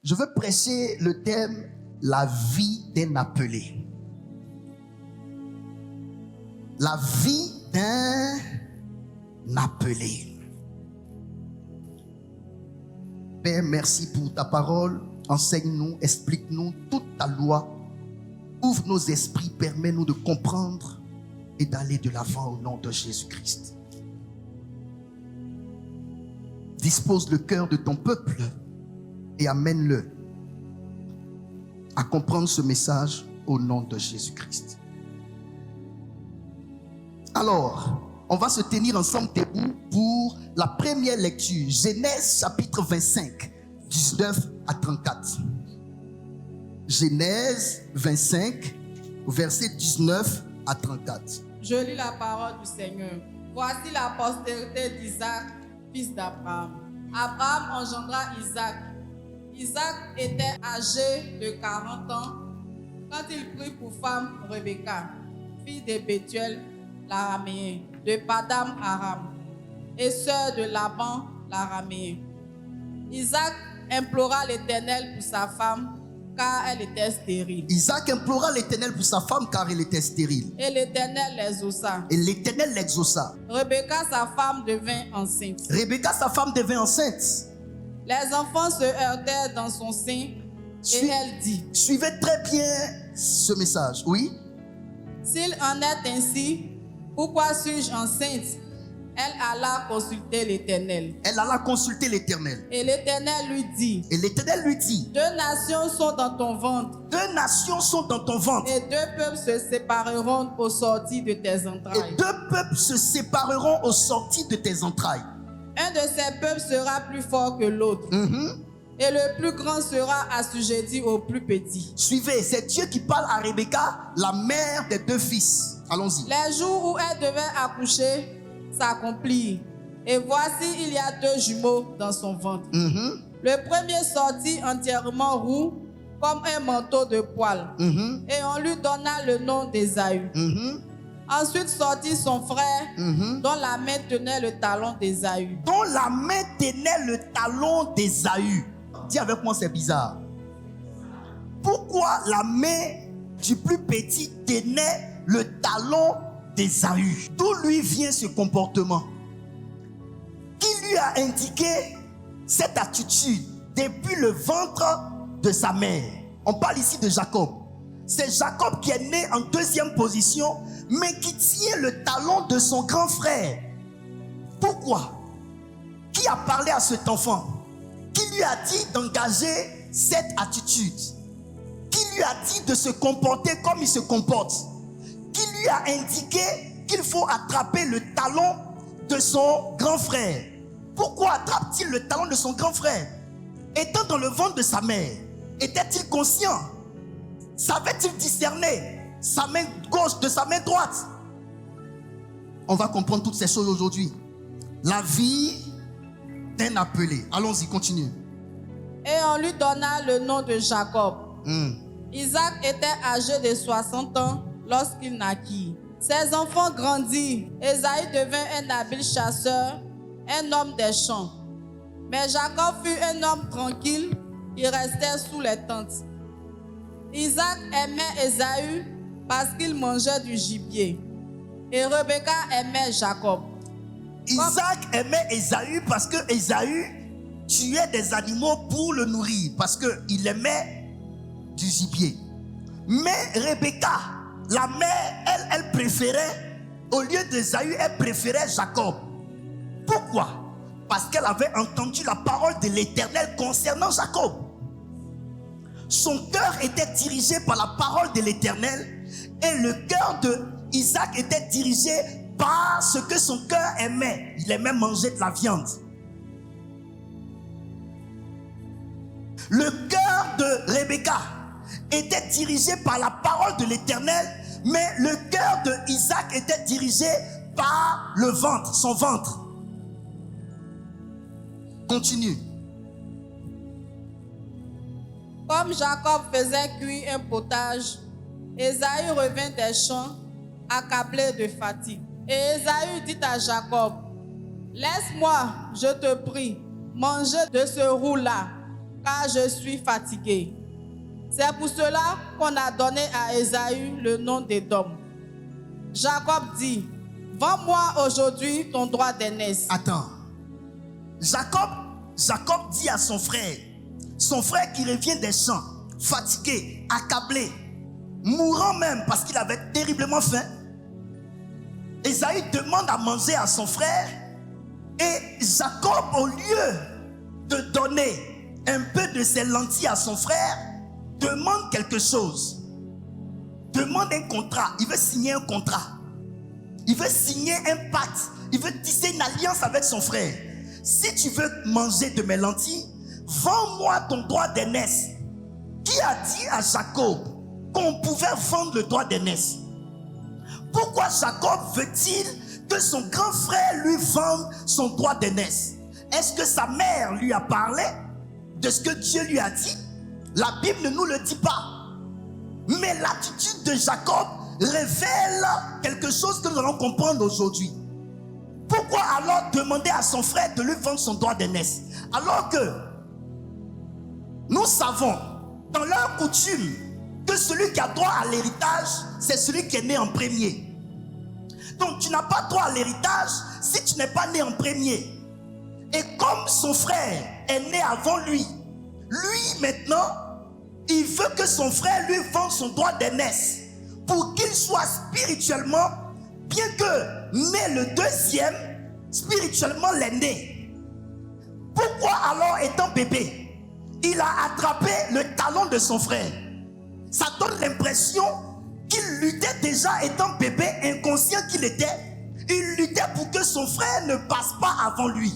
Je veux prêcher le thème « La vie d'un appelé ». La vie d'un appelé. Père, merci pour ta parole. Enseigne-nous, explique-nous toute ta loi. Ouvre nos esprits, permets-nous de comprendre et d'aller de l'avant au nom de Jésus-Christ. Dispose le cœur de ton peuple et amène-le à comprendre ce message au nom de Jésus-Christ. Alors, on va se tenir ensemble debout pour la première lecture. Genèse chapitre 25, 19 à 34. Genèse 25, verset 19 à 34. Je lis la parole du Seigneur. Voici la postérité d'Isaac, fils d'Abraham. Abraham engendra Isaac. Isaac était âgé de 40 ans quand il prit pour femme Rebecca, fille de Bethuel l'araméen, de Padam Aram, et sœur de Laban l'araméen. Isaac implora l'Éternel pour sa femme, car elle était stérile. Isaac implora l'Éternel pour sa femme, car elle était stérile. Et l'Éternel l'exauça. Et l'Éternel l'exauça. Rebecca, sa femme, devint enceinte. Rebecca, sa femme, devint enceinte. Les enfants se heurtèrent dans son sein, et elle dit: Suivez très bien ce message, oui? S'il en est ainsi, pourquoi suis-je enceinte? Elle alla consulter l'Éternel. Elle alla consulter l'Éternel. Et l'Éternel lui dit: Et l'Éternel lui dit: Deux nations sont dans ton ventre. Deux nations sont dans ton ventre. Et deux peuples se sépareront au sortir de tes entrailles. Et deux peuples se sépareront au sortir de tes entrailles. Un de ces peuples sera plus fort que l'autre. Et le plus grand sera assujetti au plus petit. Suivez, c'est Dieu qui parle à Rebecca, la mère des deux fils. Allons-y. Les jours où elle devait accoucher s'accomplirent. Et voici, il y a deux jumeaux dans son ventre. Le premier sortit entièrement roux, comme un manteau de poil. Et on lui donna le nom d'Ésaü. Ensuite sortit son frère, dont la main tenait le talon d'Ésaü. Dont la main tenait le talon d'Ésaü. Dis avec moi, c'est bizarre. Pourquoi la main du plus petit tenait le talon d'Ésaü? D'où lui vient ce comportement? Qui lui a indiqué cette attitude depuis le ventre de sa mère? On parle ici de Jacob. C'est Jacob qui est né en deuxième position, mais qui tient le talon de son grand frère. Pourquoi? Qui a parlé à cet enfant? Qui lui a dit d'engager cette attitude? Qui lui a dit de se comporter comme il se comporte? Qui lui a indiqué qu'il faut attraper le talon de son grand frère? Pourquoi attrape-t-il le talon de son grand frère? Étant dans le ventre de sa mère, était-il conscient? Savait-il discerner sa main gauche de sa main droite? On va comprendre toutes ces choses aujourd'hui. La vie d'un appelé. Allons-y, continue. Et on lui donna le nom de Jacob. Isaac était âgé de 60 ans lorsqu'il naquit. Ses enfants grandirent. Ésaü devint un habile chasseur, un homme des champs. Mais Jacob fut un homme tranquille, il restait sous les tentes. Isaac aimait Ésaü parce qu'il mangeait du gibier. Et Rebecca aimait Jacob. Isaac aimait Ésaü parce que Ésaü tuait des animaux pour le nourrir, parce qu'il aimait du gibier. Mais Rebecca, la mère, elle préférait, au lieu d'Ésaü, elle préférait Jacob. Pourquoi? Parce qu'elle avait entendu la parole de l'Éternel concernant Jacob. Son cœur était dirigé par la parole de l'Éternel, et le cœur d'Isaac était dirigé par ce que son cœur aimait. Il aimait manger de la viande. Le cœur de Rebecca était dirigé par la parole de l'Éternel, mais le cœur d'Isaac était dirigé par le ventre, son ventre. Continue. Comme Jacob faisait cuire un potage, Ésaü revint des champs, accablé de fatigue. Et Ésaü dit à Jacob: Laisse-moi, je te prie, manger de ce roux-là, car je suis fatigué. C'est pour cela qu'on a donné à Ésaü le nom d'Édom. Jacob dit, vends-moi aujourd'hui ton droit d'aînesse. Attends. Jacob dit à son frère qui revient des champs, fatigué, accablé, mourant même parce qu'il avait terriblement faim. Ésaü demande à manger à son frère et Jacob, au lieu de donner un peu de ses lentilles à son frère, demande quelque chose. Demande un contrat. Il veut signer un contrat. Il veut signer un pacte. Il veut tisser une alliance avec son frère. Si tu veux manger de mes lentilles, vends-moi ton droit d'aînesse. Qui a dit à Jacob qu'on pouvait vendre le droit d'aînesse? Pourquoi Jacob veut-il que son grand frère lui vende son droit d'aînesse? Est-ce que sa mère lui a parlé de ce que Dieu lui a dit? La Bible ne nous le dit pas. Mais l'attitude de Jacob révèle quelque chose que nous allons comprendre aujourd'hui. Pourquoi alors demander à son frère de lui vendre son droit d'aînesse? Alors que nous savons dans leur coutume que celui qui a droit à l'héritage, c'est celui qui est né en premier. Donc tu n'as pas droit à l'héritage si tu n'es pas né en premier. Et comme son frère est né avant lui, maintenant, il veut que son frère lui vende son droit d'aînesse pour qu'il soit spirituellement, bien que né le deuxième, spirituellement l'aîné. Pourquoi alors, étant bébé, il a attrapé le talon de son frère? Ça donne l'impression qu'il luttait déjà étant bébé, inconscient qu'il était. Il luttait pour que son frère ne passe pas avant lui.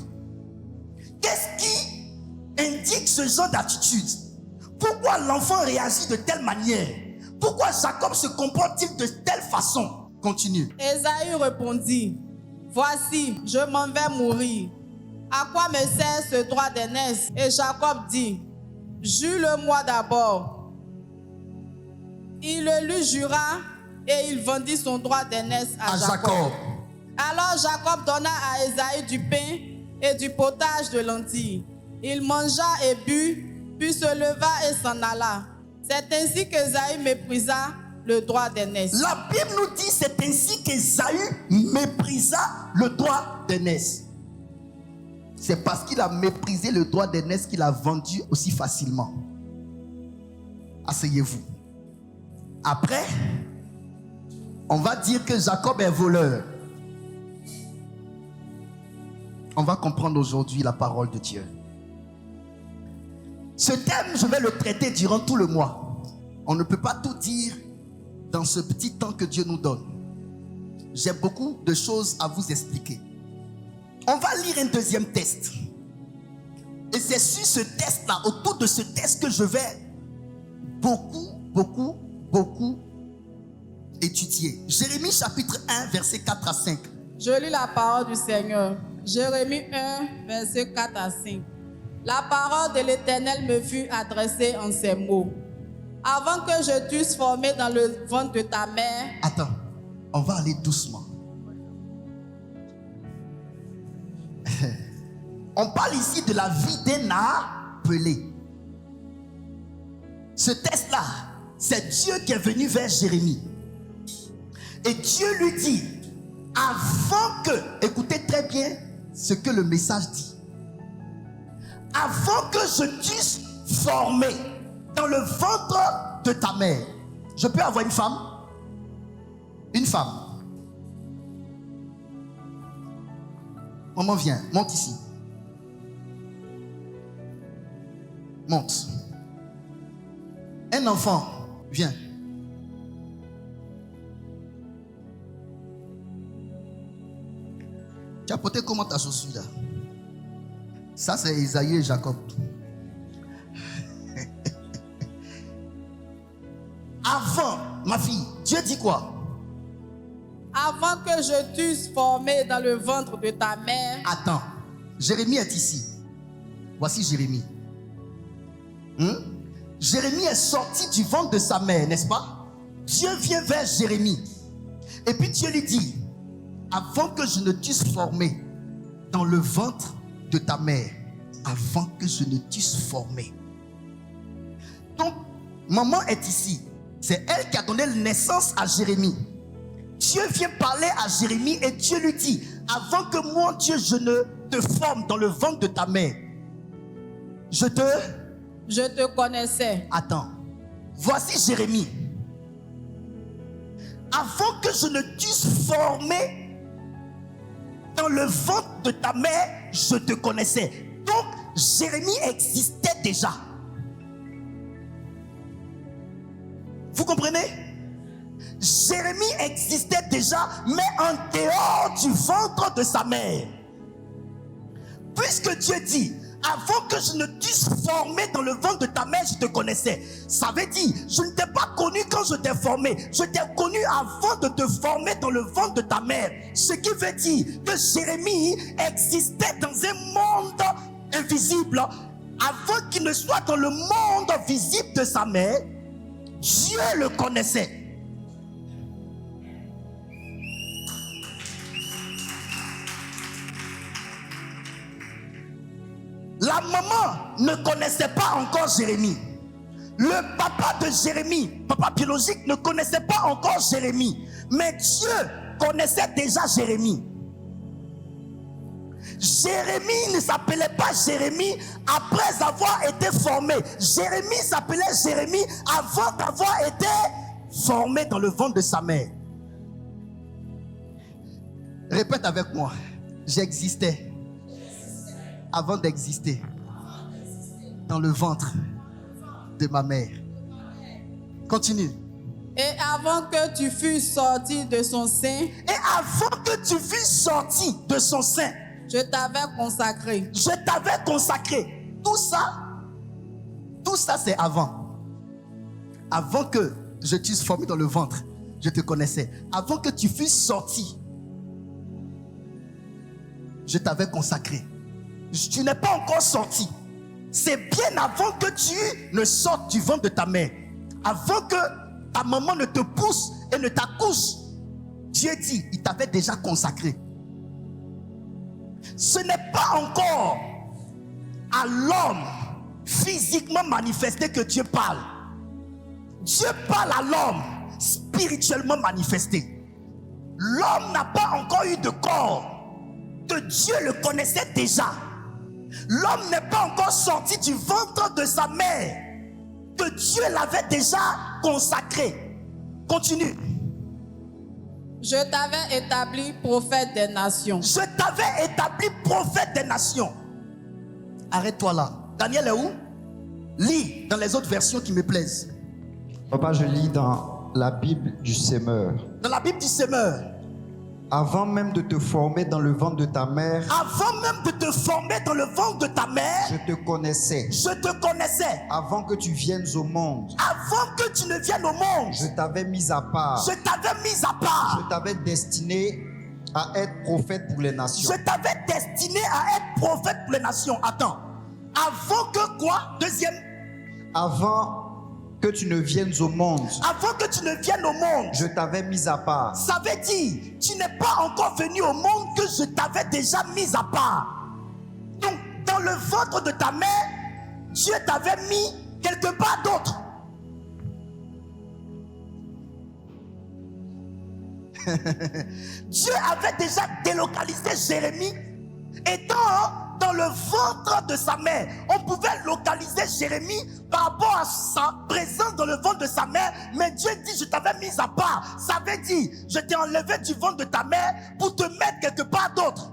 Qu'est-ce qui indique ce genre d'attitude? Pourquoi l'enfant réagit de telle manière? Pourquoi Jacob se comporte-t-il de telle façon? Continue. Ésaü répondit, voici, je m'en vais mourir. À quoi me sert ce droit d'aînesse? Et Jacob dit, jure-le-moi d'abord. Il le lui jura et il vendit son droit d'aînesse à Jacob. Alors Jacob donna à Ésaü du pain et du potage de lentilles. Il mangea et but, puis se leva et s'en alla. C'est ainsi qu'Ésaü méprisa le droit d'aînesse. La Bible nous dit c'est ainsi qu'Ésaü méprisa le droit d'aînesse. C'est parce qu'il a méprisé le droit d'aînesse qu'il a vendu aussi facilement. Asseyez-vous. Après, on va dire que Jacob est voleur. On va comprendre aujourd'hui la parole de Dieu. Ce thème, je vais le traiter durant tout le mois. On ne peut pas tout dire dans ce petit temps que Dieu nous donne. J'ai beaucoup de choses à vous expliquer. On va lire un deuxième test. Et c'est sur ce test-là, autour de ce test, que je vais beaucoup étudier. Jérémie chapitre 1, verset 4 à 5. Je lis la parole du Seigneur. Jérémie 1, verset 4 à 5. La parole de l'Éternel me fut adressée en ces mots. Avant que je t'eusse formé dans le ventre de ta mère... Attends, on va aller doucement. On parle ici de la vie d'un appelé. Ce test-là, c'est Dieu qui est venu vers Jérémie. Et Dieu lui dit, avant que, écoutez très bien ce que le message dit. Avant que je t'eusse formé dans le ventre de ta mère. Je peux avoir une femme? Une femme. Maman, viens, monte ici. Monte. Un enfant, viens. Tu as porté comment ta chaussure là? Ça c'est Isaïe et Jacob. Avant, ma fille, Dieu dit quoi? Avant que je t'eusse formé dans le ventre de ta mère. Attends, Jérémie est ici. Voici Jérémie. Jérémie est sorti du ventre de sa mère, n'est-ce pas? Dieu vient vers Jérémie. Et puis Dieu lui dit, avant que je ne t'eusse formé dans le ventre de ta mère, avant que je ne t'eusse formé. Maman est ici. C'est elle qui a donné naissance à Jérémie. Dieu vient parler à Jérémie et Dieu lui dit, avant que moi, Dieu, je ne te forme dans le ventre de ta mère, je te connaissais. Attends. Voici Jérémie. Avant que je ne t'eusse formé dans le ventre de ta mère, je te connaissais. Donc, Jérémie existait déjà. Vous comprenez? Jérémie existait déjà, mais en dehors du ventre de sa mère. Puisque Dieu dit, avant que je ne t'eusse formé dans le ventre de ta mère, je te connaissais. Ça veut dire, je ne t'ai pas connu quand je t'ai formé. Je t'ai connu avant de te former dans le ventre de ta mère. Ce qui veut dire que Jérémie existait dans un monde invisible. Avant qu'il ne soit dans le monde visible de sa mère, Dieu le connaissait. La maman ne connaissait pas encore Jérémie. Le papa de Jérémie, papa biologique, ne connaissait pas encore Jérémie. Mais Dieu connaissait déjà Jérémie. Jérémie ne s'appelait pas Jérémie après avoir été formé. Jérémie s'appelait Jérémie avant d'avoir été formé dans le ventre de sa mère. Répète avec moi. J'existais avant d'exister dans le ventre de ma mère. Continue. Et avant que tu fusses sorti de son sein. Et avant que tu fusses sorti de son sein. Je t'avais consacré. Je t'avais consacré. Tout ça c'est avant. Avant que je t'eusse formé dans le ventre, je te connaissais. Avant que tu fusses sorti, je t'avais consacré. Tu n'es pas encore sorti. C'est bien avant que tu ne sortes du ventre de ta mère. Avant que ta maman ne te pousse et ne t'accouche. Dieu dit, il t'avait déjà consacré. Ce n'est pas encore à l'homme physiquement manifesté que Dieu parle. Dieu parle à l'homme spirituellement manifesté. L'homme n'a pas encore eu de corps. Que Dieu le connaissait déjà. L'homme n'est pas encore sorti du ventre de sa mère. Que Dieu l'avait déjà consacré. Continue. Je t'avais établi prophète des nations. Je t'avais établi prophète des nations. Arrête-toi là. Daniel est où? Lis dans les autres versions qui me plaisent. Papa, je lis dans la Bible du Semeur. Dans la Bible du Semeur. Avant même de te former dans le ventre de ta mère. Avant même de te former dans le ventre de ta mère. Je te connaissais. Je te connaissais. Avant que tu viennes au monde. Avant que tu ne viennes au monde. Je t'avais mis à part. Je t'avais mis à part. Je t'avais destiné à être prophète pour les nations. Je t'avais destiné à être prophète pour les nations. Attends. Avant que quoi? Deuxième. Avant que tu ne viennes au monde. Avant que tu ne viennes au monde. Je t'avais mis à part. Ça veut dire, tu n'es pas encore venu au monde que je t'avais déjà mis à part. Donc, dans le ventre de ta mère, Dieu t'avait mis quelque part d'autre. Dieu avait déjà délocalisé Jérémie étant dans le ventre de sa mère. On pouvait localiser Jérémie par rapport à sa présence dans le ventre de sa mère, mais Dieu dit, je t'avais mis à part. Ça veut dire, je t'ai enlevé du ventre de ta mère pour te mettre quelque part d'autre.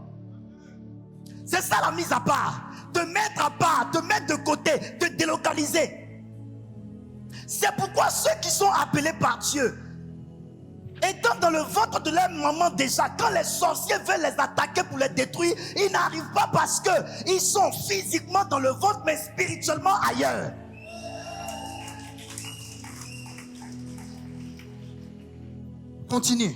C'est ça la mise à part. Te mettre à part, te mettre de côté, te délocaliser. C'est pourquoi ceux qui sont appelés par Dieu, étant dans le ventre de leur maman déjà, quand les sorciers veulent les attaquer pour les détruire, ils n'arrivent pas parce qu'ils sont physiquement dans le ventre, mais spirituellement ailleurs. Continue.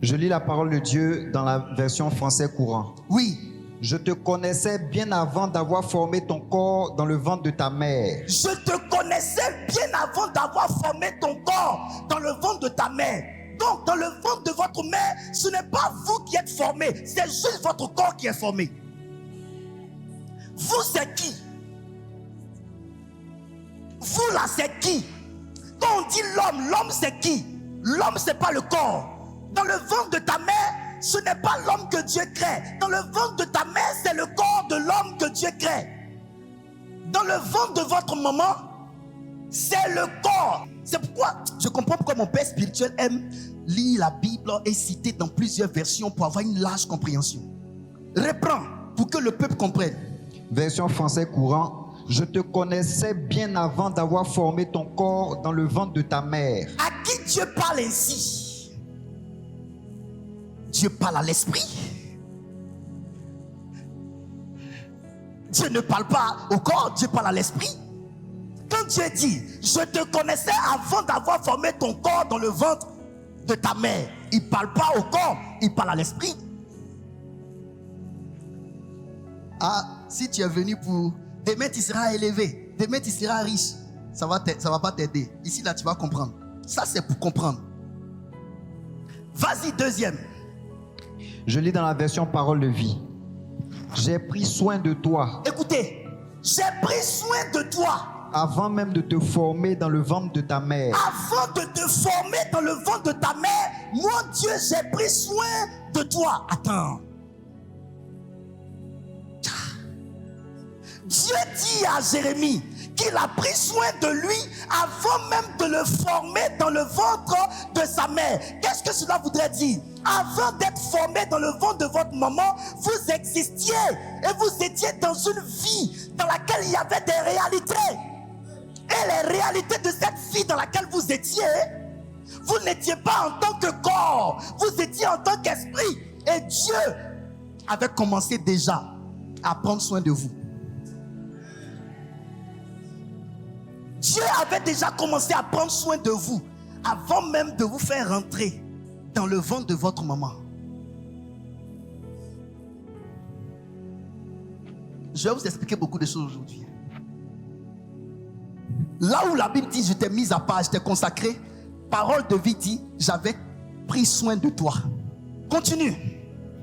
Je lis la parole de Dieu dans la version français courant. Oui. Je te connaissais bien avant d'avoir formé ton corps dans le ventre de ta mère. Je te connaissais bien avant d'avoir formé ton corps dans le ventre de ta mère. Donc, dans le ventre de votre mère, ce n'est pas vous qui êtes formé, c'est juste votre corps qui est formé. Vous, c'est qui? Vous là, c'est qui? Quand on dit l'homme, l'homme c'est qui? L'homme c'est pas le corps. Dans le ventre de ta mère, ce n'est pas l'homme que Dieu crée. Dans le ventre de ta mère, c'est le corps de l'homme que Dieu crée. Dans le ventre de votre maman, c'est le corps. C'est pourquoi je comprends pourquoi mon père spirituel aime lire la Bible et citer dans plusieurs versions pour avoir une large compréhension. Reprends pour que le peuple comprenne. Version français courant. Je te connaissais bien avant d'avoir formé ton corps dans le ventre de ta mère. À qui Dieu parle ainsi? Dieu parle à l'esprit. Dieu ne parle pas au corps, Dieu parle à l'esprit. Quand Dieu dit, je te connaissais avant d'avoir formé ton corps dans le ventre de ta mère, il ne parle pas au corps, il parle à l'esprit. Ah, si tu es venu pour... Demain tu seras élevé, demain tu seras riche, ça va pas t'aider. Ici là tu vas comprendre. Ça c'est pour comprendre. Vas-y, deuxième. Je lis dans la version parole de vie. J'ai pris soin de toi. Écoutez, j'ai pris soin de toi. Avant même de te former dans le ventre de ta mère. Avant de te former dans le ventre de ta mère, moi Dieu, j'ai pris soin de toi. Attends. Dieu dit à Jérémie qu'il a pris soin de lui avant même de le former dans le ventre de sa mère. Qu'est-ce que cela voudrait dire? Avant d'être formé dans le ventre de votre maman, vous existiez et vous étiez dans une vie dans laquelle il y avait des réalités. Et les réalités de cette vie dans laquelle vous étiez, vous n'étiez pas en tant que corps, vous étiez en tant qu'esprit. Et Dieu avait commencé déjà à prendre soin de vous. Dieu avait déjà commencé à prendre soin de vous avant même de vous faire rentrer dans le ventre de votre maman. Je vais vous expliquer beaucoup de choses aujourd'hui. Là où la Bible dit je t'ai mis à part, je t'ai consacré, parole de vie dit j'avais pris soin de toi. Continue.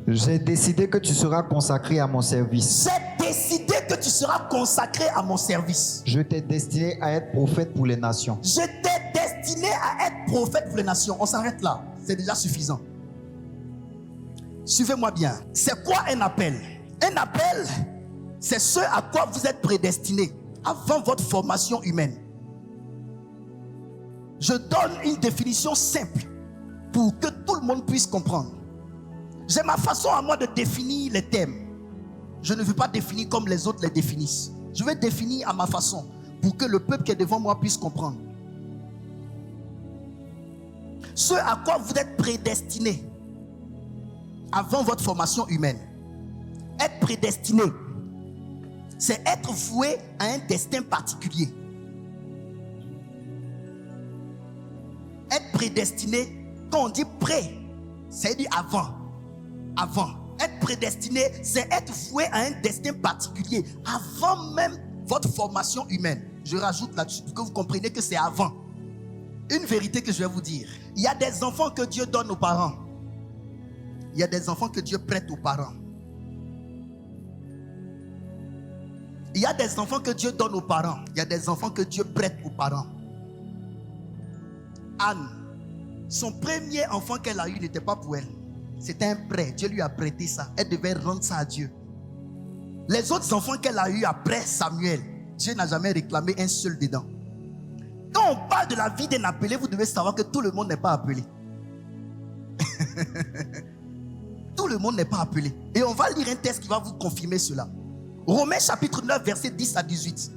J'ai décidé que tu seras consacré à mon service. J'ai décidé que tu seras consacré à mon service. Je t'ai destiné à être prophète pour les nations. Je t'ai destiné à être prophète pour les nations. On s'arrête là. C'est déjà suffisant. Suivez-moi bien. C'est quoi un appel? Un appel, c'est ce à quoi vous êtes prédestiné avant votre formation humaine. Je donne une définition simple pour que tout le monde puisse comprendre. J'ai ma façon à moi de définir les thèmes. Je ne veux pas définir comme les autres les définissent. Je vais définir à ma façon pour que le peuple qui est devant moi puisse comprendre. Ce à quoi vous êtes prédestiné avant votre formation humaine. Être prédestiné, c'est être voué à un destin particulier. Être prédestiné, quand on dit pré, c'est-à-dire avant. Avant. Être prédestiné, c'est être voué à un destin particulier avant même votre formation humaine. Je rajoute là-dessus pour que vous compreniez que c'est avant. Une vérité que je vais vous dire. Il y a des enfants que Dieu donne aux parents. Il y a des enfants que Dieu prête aux parents. Il y a des enfants que Dieu donne aux parents. Il y a des enfants que Dieu prête aux parents. Anne, son premier enfant qu'elle a eu n'était pas pour elle. C'était un prêt. Dieu lui a prêté ça. Elle devait rendre ça à Dieu. Les autres enfants qu'elle a eu après Samuel, Dieu n'a jamais réclamé un seul dedans. Quand on parle de la vie d'un appelé, vous devez savoir que tout le monde n'est pas appelé. Tout le monde n'est pas appelé. Et on va lire un texte qui va vous confirmer cela. Romains chapitre 9, verset 10 à 18.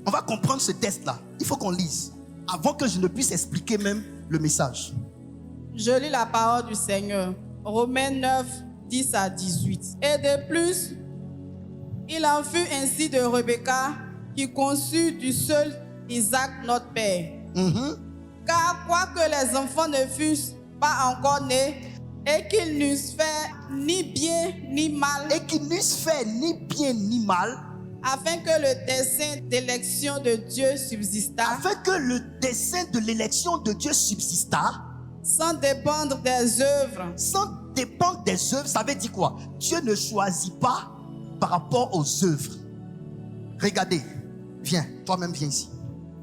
On va comprendre ce texte-là. Il faut qu'on lise avant que je ne puisse expliquer même le message. Je lis la parole du Seigneur. Romains 9, 10 à 18. Et de plus, il en fut ainsi de Rebecca qui conçut du seul Isaac notre père. Car quoique les enfants ne fussent pas encore nés et qu'ils n'eussent fait ni bien ni mal, afin que le dessein d'élection de Dieu subsistât, sans dépendre des œuvres. Sans dépendre des œuvres, ça veut dire quoi? Dieu ne choisit pas par rapport aux œuvres. Regardez, Viens, toi-même viens ici.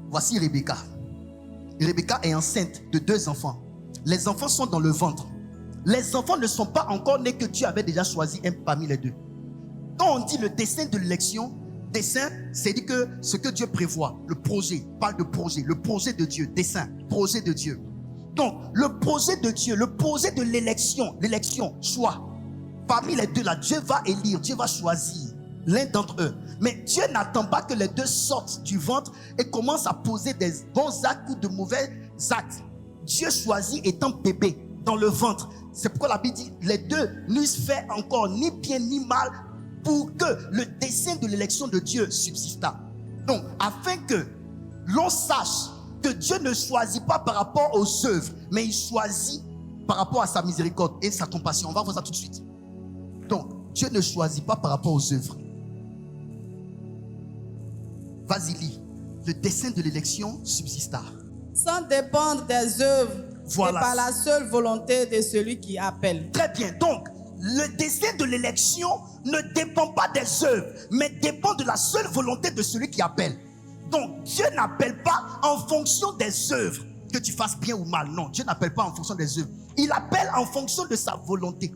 Voici Rebecca. Rebecca est enceinte de 2 enfants. Les enfants sont dans le ventre. Les enfants ne sont pas encore nés que Dieu avait déjà choisi un parmi les 2. Quand on dit le dessein de l'élection, dessein, c'est dire que ce que Dieu prévoit, le projet, parle de projet, le projet de Dieu, dessein, projet de Dieu. Donc, le projet de Dieu, le projet de l'élection, choix. Parmi les 2 là, Dieu va élire, Dieu va choisir l'un d'entre eux. Mais Dieu n'attend pas que les 2 sortent du ventre et commencent à poser des bons actes ou de mauvais actes. Dieu choisit étant bébé dans le ventre. C'est pourquoi la Bible dit, les 2 n'eussent fait encore ni bien ni mal pour que le dessein de l'élection de Dieu subsista. Donc, afin que l'on sache que Dieu ne choisit pas par rapport aux œuvres, mais il choisit par rapport à sa miséricorde et sa compassion. On va voir ça tout de suite. Donc, Dieu ne choisit pas par rapport aux œuvres. Vas-y, lis. Le dessein de l'élection subsista. Sans dépendre des œuvres, Voilà. et par la seule volonté de celui qui appelle. Très bien. Donc, le dessein de l'élection ne dépend pas des œuvres, mais dépend de la seule volonté de celui qui appelle. Donc, Dieu n'appelle pas en fonction des œuvres, que tu fasses bien ou mal. Non, Dieu n'appelle pas en fonction des œuvres. Il appelle en fonction de sa volonté.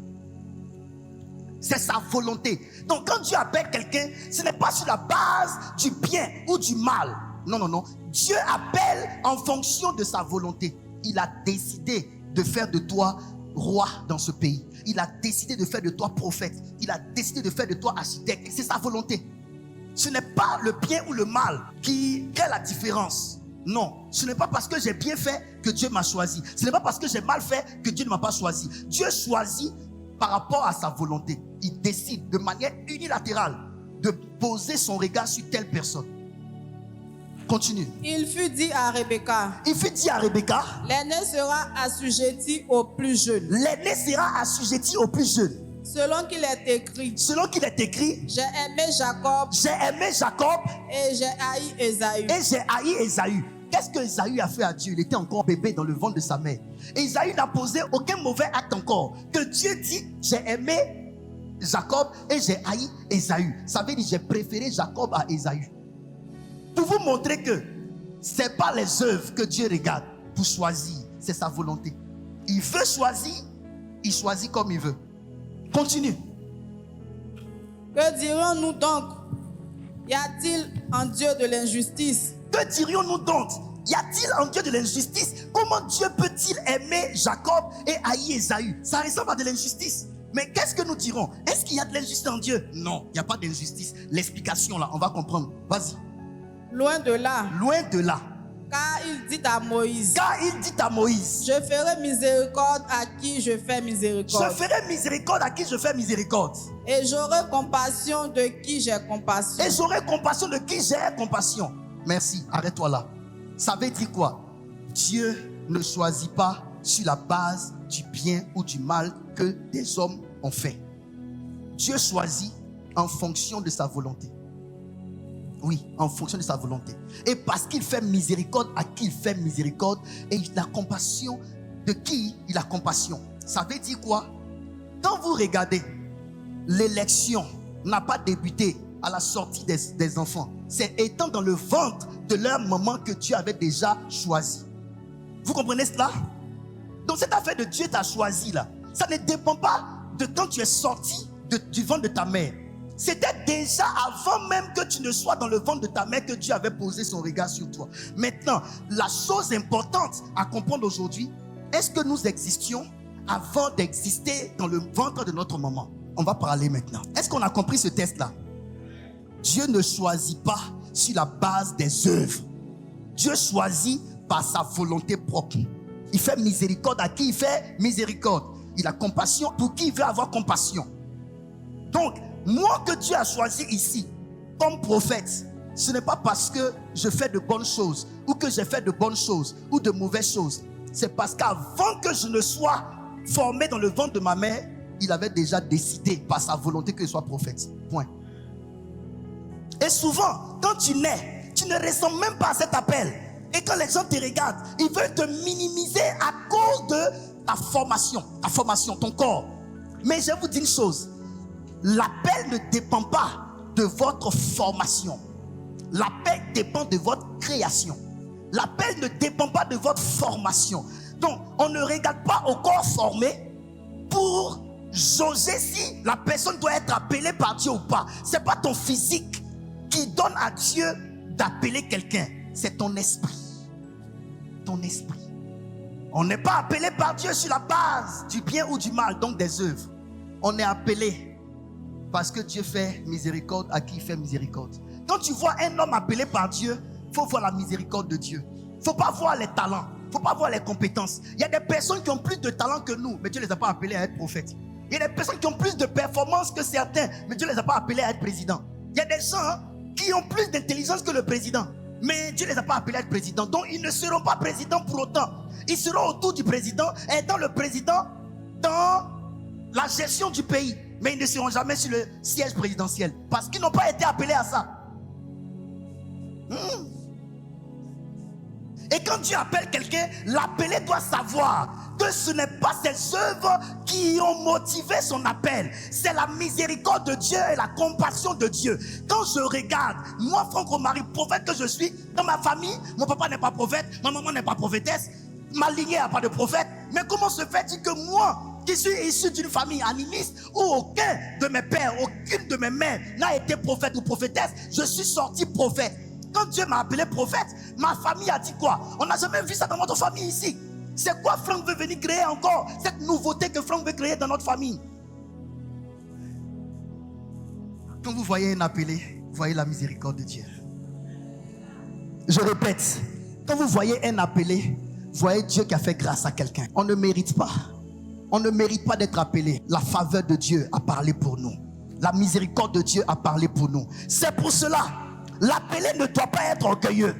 C'est sa volonté. Donc, quand Dieu appelle quelqu'un, ce n'est pas sur la base du bien ou du mal. Non, non, non. Dieu appelle en fonction de sa volonté. Il a décidé de faire de toi roi dans ce pays. Il a décidé de faire de toi prophète. Il a décidé de faire de toi architecte. C'est sa volonté. Ce n'est pas le bien ou le mal qui crée la différence. Non, ce n'est pas parce que j'ai bien fait que Dieu m'a choisi. Ce n'est pas parce que j'ai mal fait que Dieu ne m'a pas choisi. Dieu choisit par rapport à sa volonté. Il décide de manière unilatérale de poser son regard sur telle personne. Continue. Il fut dit à Rebecca, Il fut dit à Rebecca, l'aîné sera assujetti au plus jeune. l'aîné sera assujetti au plus jeune. Selon qu'il est écrit, Selon qu'il est écrit, j'ai aimé Jacob j'ai aimé Jacob et j'ai haï Ésaü. et j'ai haï Ésaü. Qu'est-ce que Ésaü a fait à Dieu? Il était encore bébé dans le ventre de sa mère. Et Ésaü n'a posé aucun mauvais acte encore. Que Dieu dit, j'ai aimé Jacob et j'ai haï Ésaü. Ça veut dire, j'ai préféré Jacob à Ésaü. Pour vous montrer que ce n'est pas les œuvres que Dieu regarde pour choisir, c'est sa volonté. Il veut choisir, il choisit comme il veut. Continue. Que dirions-nous donc? Y a-t-il en Dieu de l'injustice? Que dirions-nous donc? Y a-t-il en Dieu de l'injustice? Comment Dieu peut-il aimer Jacob et haïr Ésaü? Ça ressemble à de l'injustice. Mais qu'est-ce que nous dirons? Est-ce qu'il y a de l'injustice en Dieu? Non, il n'y a pas d'injustice. L'explication là, on va comprendre. Vas-y. Loin de là, Loin de là. car il dit à Moïse, Car il dit à Moïse, je ferai miséricorde à qui je fais je miséricorde. ferai miséricorde à qui je fais miséricorde. Et j'aurai compassion de qui j'ai compassion. Et j'aurai compassion de qui j'ai compassion. Merci, arrête-toi là. Ça veut dire quoi? Dieu ne choisit pas sur la base du bien ou du mal que des hommes ont fait. Dieu choisit en fonction de sa volonté. Oui, en fonction de sa volonté. Et parce qu'il fait miséricorde à qui il fait miséricorde, et il a compassion de qui il a compassion. Ça veut dire quoi? Quand vous regardez, l'élection n'a pas débuté à la sortie des enfants. C'est étant dans le ventre de leur maman que Dieu avait déjà choisi. Vous comprenez cela? Donc cette affaire de Dieu t'a choisi là, ça ne dépend pas de quand tu es sorti du ventre de ta mère. C'était déjà avant même que tu ne sois dans le ventre de ta mère que Dieu avait posé son regard sur toi. Maintenant, la chose importante à comprendre aujourd'hui, est-ce que nous existions avant d'exister dans le ventre de notre maman? On va parler maintenant. Est-ce qu'on a compris ce test-là? Dieu ne choisit pas sur la base des œuvres. Dieu choisit par sa volonté propre. Il fait miséricorde à qui il fait miséricorde. Il a compassion pour qui il veut avoir compassion. Donc, moi que Dieu a choisi ici comme prophète, ce n'est pas parce que je fais de bonnes choses ou que j'ai fait de bonnes choses ou de mauvaises choses. C'est parce qu'avant que je ne sois formé dans le ventre de ma mère, il avait déjà décidé par sa volonté que je sois prophète. Point. Et souvent, quand tu nais, tu ne ressens même pas à cet appel. Et quand les gens te regardent, ils veulent te minimiser à cause de ta formation, ton corps. Mais je vais vous dire une chose. L'appel ne dépend pas de votre formation. L'appel dépend de votre création. L'appel ne dépend pas de votre formation. Donc, on ne regarde pas au corps formé pour jauger si la personne doit être appelée par Dieu ou pas. Ce n'est pas ton physique qui donne à Dieu d'appeler quelqu'un. C'est ton esprit. Ton esprit. On n'est pas appelé par Dieu sur la base du bien ou du mal, donc des œuvres. On est appelé parce que Dieu fait miséricorde à qui il fait miséricorde. Quand tu vois un homme appelé par Dieu, il faut voir la miséricorde de Dieu. Il ne faut pas voir les talents. Il ne faut pas voir les compétences. Il y a des personnes qui ont plus de talent que nous, mais Dieu ne les a pas appelés à être prophètes. Il y a des personnes qui ont plus de performances que certains, mais Dieu ne les a pas appelés à être présidents. Il y a des gens qui ont plus d'intelligence que le président, mais Dieu ne les a pas appelés à être présidents. Donc ils ne seront pas présidents pour autant. Ils seront autour du président, aidant le président dans la gestion du pays, mais ils ne seront jamais sur le siège présidentiel parce qu'ils n'ont pas été appelés à ça. Et quand Dieu appelle quelqu'un, l'appelé doit savoir que ce n'est pas ses œuvres qui ont motivé son appel. C'est la miséricorde de Dieu et la compassion de Dieu. Quand je regarde, moi, Franck Romary, prophète que je suis, dans ma famille, mon papa n'est pas prophète, ma maman n'est pas prophétesse, ma lignée n'a pas de prophète. Mais comment se fait-il que moi, qui suis issu d'une famille animiste où aucun de mes pères, aucune de mes mères n'a été prophète ou prophétesse, je suis sorti prophète? Quand Dieu m'a appelé prophète, ma famille a dit quoi? On n'a jamais vu ça dans notre famille ici. C'est quoi Franck veut venir créer encore? Cette nouveauté que Franck veut créer dans notre famille. Quand vous voyez un appelé, vous voyez la miséricorde de Dieu. Je répète, quand vous voyez un appelé, vous voyez Dieu qui a fait grâce à quelqu'un. On ne mérite pas. On ne mérite pas d'être appelé. La faveur de Dieu a parlé pour nous. La miséricorde de Dieu a parlé pour nous. C'est pour cela, l'appelé ne doit pas être orgueilleux.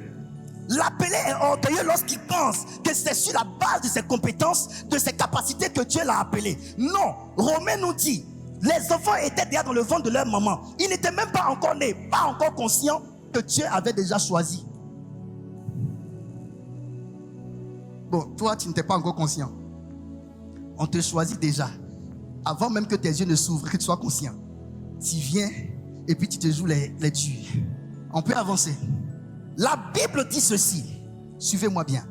L'appelé est orgueilleux lorsqu'il pense que c'est sur la base de ses compétences, de ses capacités que Dieu l'a appelé. Non, Romain nous dit, les enfants étaient déjà dans le ventre de leur maman. Ils n'étaient même pas encore nés, pas encore conscients que Dieu avait déjà choisi. Bon, toi, tu n'étais pas encore conscient. On te choisit déjà. Avant même que tes yeux ne s'ouvrent, que tu sois conscient. Tu viens et puis tu te joues les durs. On peut avancer. La Bible dit ceci. Suivez-moi bien.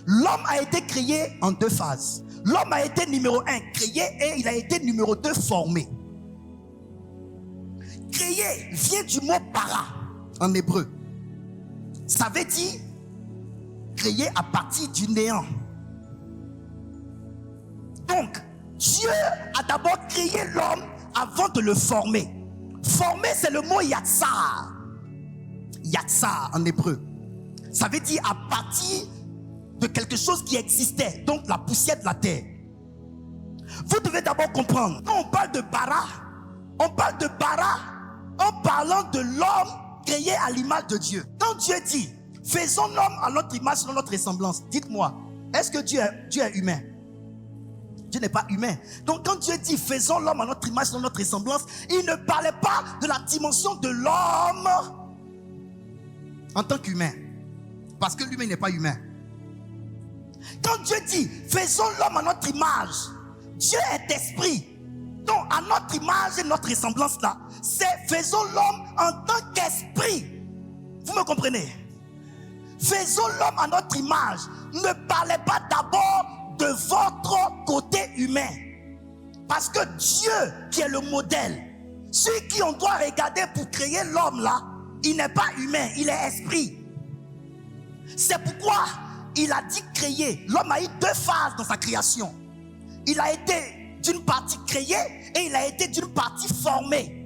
L'homme a été créé en deux phases. L'homme a été numéro 1, créé, et il a été numéro 2, formé. Créé vient du mot para en hébreu. Ça veut dire créé à partir du néant. Donc, Dieu a d'abord créé l'homme avant de le former. Former, c'est le mot yatsar. Yatsar en hébreu. Ça veut dire à partir de quelque chose qui existait, donc la poussière de la terre. Vous devez d'abord comprendre, quand on parle de bara en parlant de l'homme créé à l'image de Dieu. Quand Dieu dit, faisons l'homme à notre image, selon notre ressemblance, dites-moi, est-ce que Dieu est humain? Dieu n'est pas humain. Donc quand Dieu dit faisons l'homme à notre image, selon notre ressemblance, il ne parlait pas de la dimension de l'homme en tant qu'humain. Parce que l'humain n'est pas humain. Quand Dieu dit faisons l'homme à notre image, Dieu est esprit. Donc à notre image et notre ressemblance là, c'est faisons l'homme en tant qu'esprit. Vous me comprenez? Faisons l'homme à notre image. Ne parlez pas d'abord de votre côté humain. Parce que Dieu qui est le modèle, celui qui on doit regarder pour créer l'homme là, il n'est pas humain, il est esprit. C'est pourquoi il a dit créer. L'homme a eu deux phases dans sa création. Il a été d'une partie créé et il a été d'une partie formé.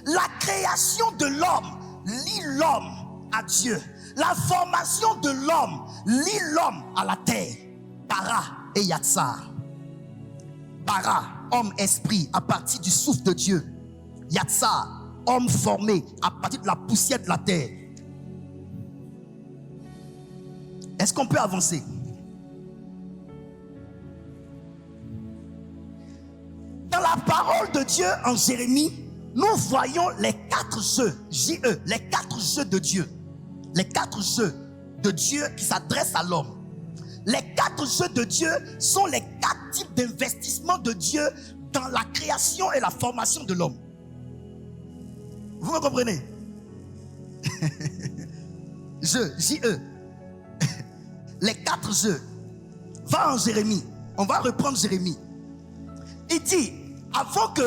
La création de l'homme lie l'homme à Dieu. La formation de l'homme lie l'homme à la terre. Bara et Yatsar. Bara, homme esprit à partir du souffle de Dieu. Yatsar, homme formé à partir de la poussière de la terre. Est-ce qu'on peut avancer? Dans la parole de Dieu en Jérémie, nous voyons les 4 jeux, J-E, les 4 jeux de Dieu. Les 4 jeux de Dieu qui s'adressent à l'homme. Les 4 jeux de Dieu sont les 4 types d'investissement de Dieu dans la création et la formation de l'homme. Vous me comprenez? J-E. Les 4 jeux. Va en Jérémie. On va reprendre Jérémie. Il dit, avant que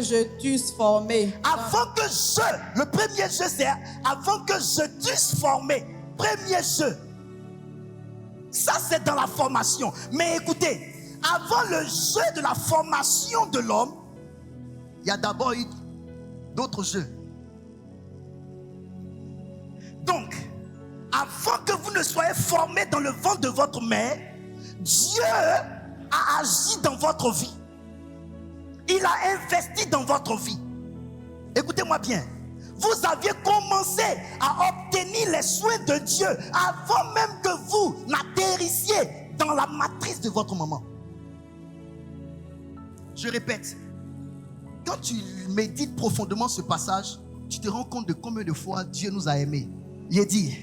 je t'eusse formé. Le premier jeu, c'est avant que je t'eusse formé. Premier jeu. Ça, c'est dans la formation. Mais écoutez, avant le jeu de la formation de l'homme, il y a d'abord eu d'autres jeux. Donc, avant que vous ne soyez formés dans le ventre de votre mère, Dieu a agi dans votre vie. Il a investi dans votre vie. Écoutez-moi bien. Vous aviez commencé à obtenir les soins de Dieu avant même que vous n'atterrissiez dans la matrice de votre maman. Je répète, quand tu médites profondément ce passage, tu te rends compte de combien de fois Dieu nous a aimés. Il dit,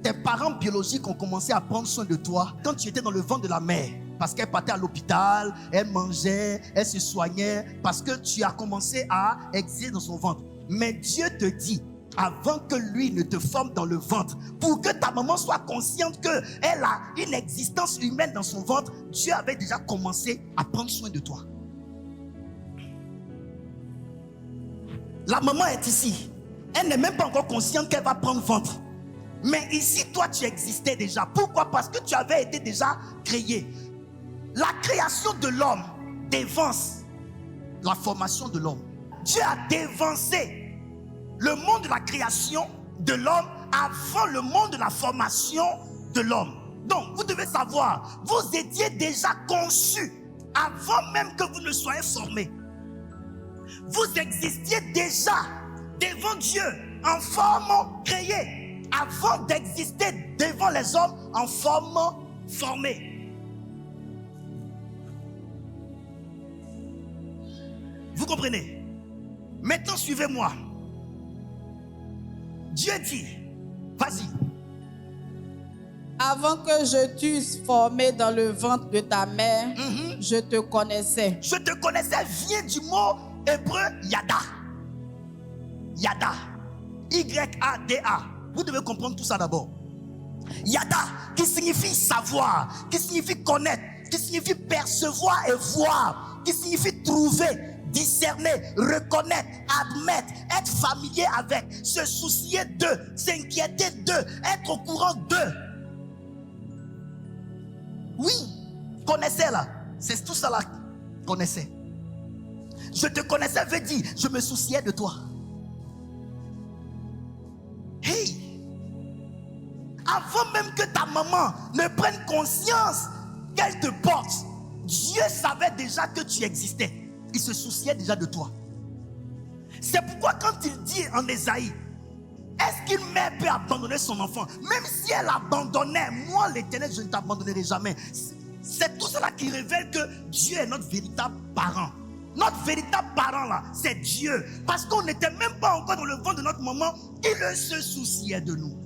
tes parents biologiques ont commencé à prendre soin de toi quand tu étais dans le ventre de la mère. Parce qu'elle partait à l'hôpital, elle mangeait, elle se soignait, parce que tu as commencé à exister dans son ventre. Mais Dieu te dit, avant que lui ne te forme dans le ventre, pour que ta maman soit consciente qu'elle a une existence humaine dans son ventre, Dieu avait déjà commencé à prendre soin de toi. La maman est ici. Elle n'est même pas encore consciente qu'elle va prendre ventre. Mais ici, toi, tu existais déjà. Pourquoi? Parce que tu avais été déjà créé. La création de l'homme dévance la formation de l'homme. Dieu a dévancé le monde de la création de l'homme avant le monde de la formation de l'homme. Donc, vous devez savoir, vous étiez déjà conçus avant même que vous ne soyez formés. Vous existiez déjà devant Dieu en forme créée, avant d'exister devant les hommes en forme formée. Vous comprenez? Maintenant, suivez-moi. Dieu dit, vas-y. Avant que je t'eusse formé dans le ventre de ta mère, je te connaissais. Je te connaissais vient du mot hébreu Yada. Yada. Y-A-D-A. Vous devez comprendre tout ça d'abord. Yada, qui signifie savoir, qui signifie connaître, qui signifie percevoir et voir, qui signifie trouver, discerner, reconnaître, admettre, être familier avec, se soucier d'eux, s'inquiéter d'eux, être au courant d'eux. Oui, connaissez là. C'est tout ça là. Connaissez. Je te connaissais, veut dire, je me souciais de toi. Hey! Avant même que ta maman ne prenne conscience qu'elle te porte, Dieu savait déjà que tu existais. Il se souciait déjà de toi. C'est pourquoi quand il dit en Ésaïe, est-ce qu'une mère peut abandonner son enfant? Même si elle abandonnait, moi l'Éternel, je ne t'abandonnerai jamais. C'est tout cela qui révèle que Dieu est notre véritable parent. Notre véritable parent là, c'est Dieu. Parce qu'on n'était même pas encore dans le ventre de notre maman, il se souciait de nous.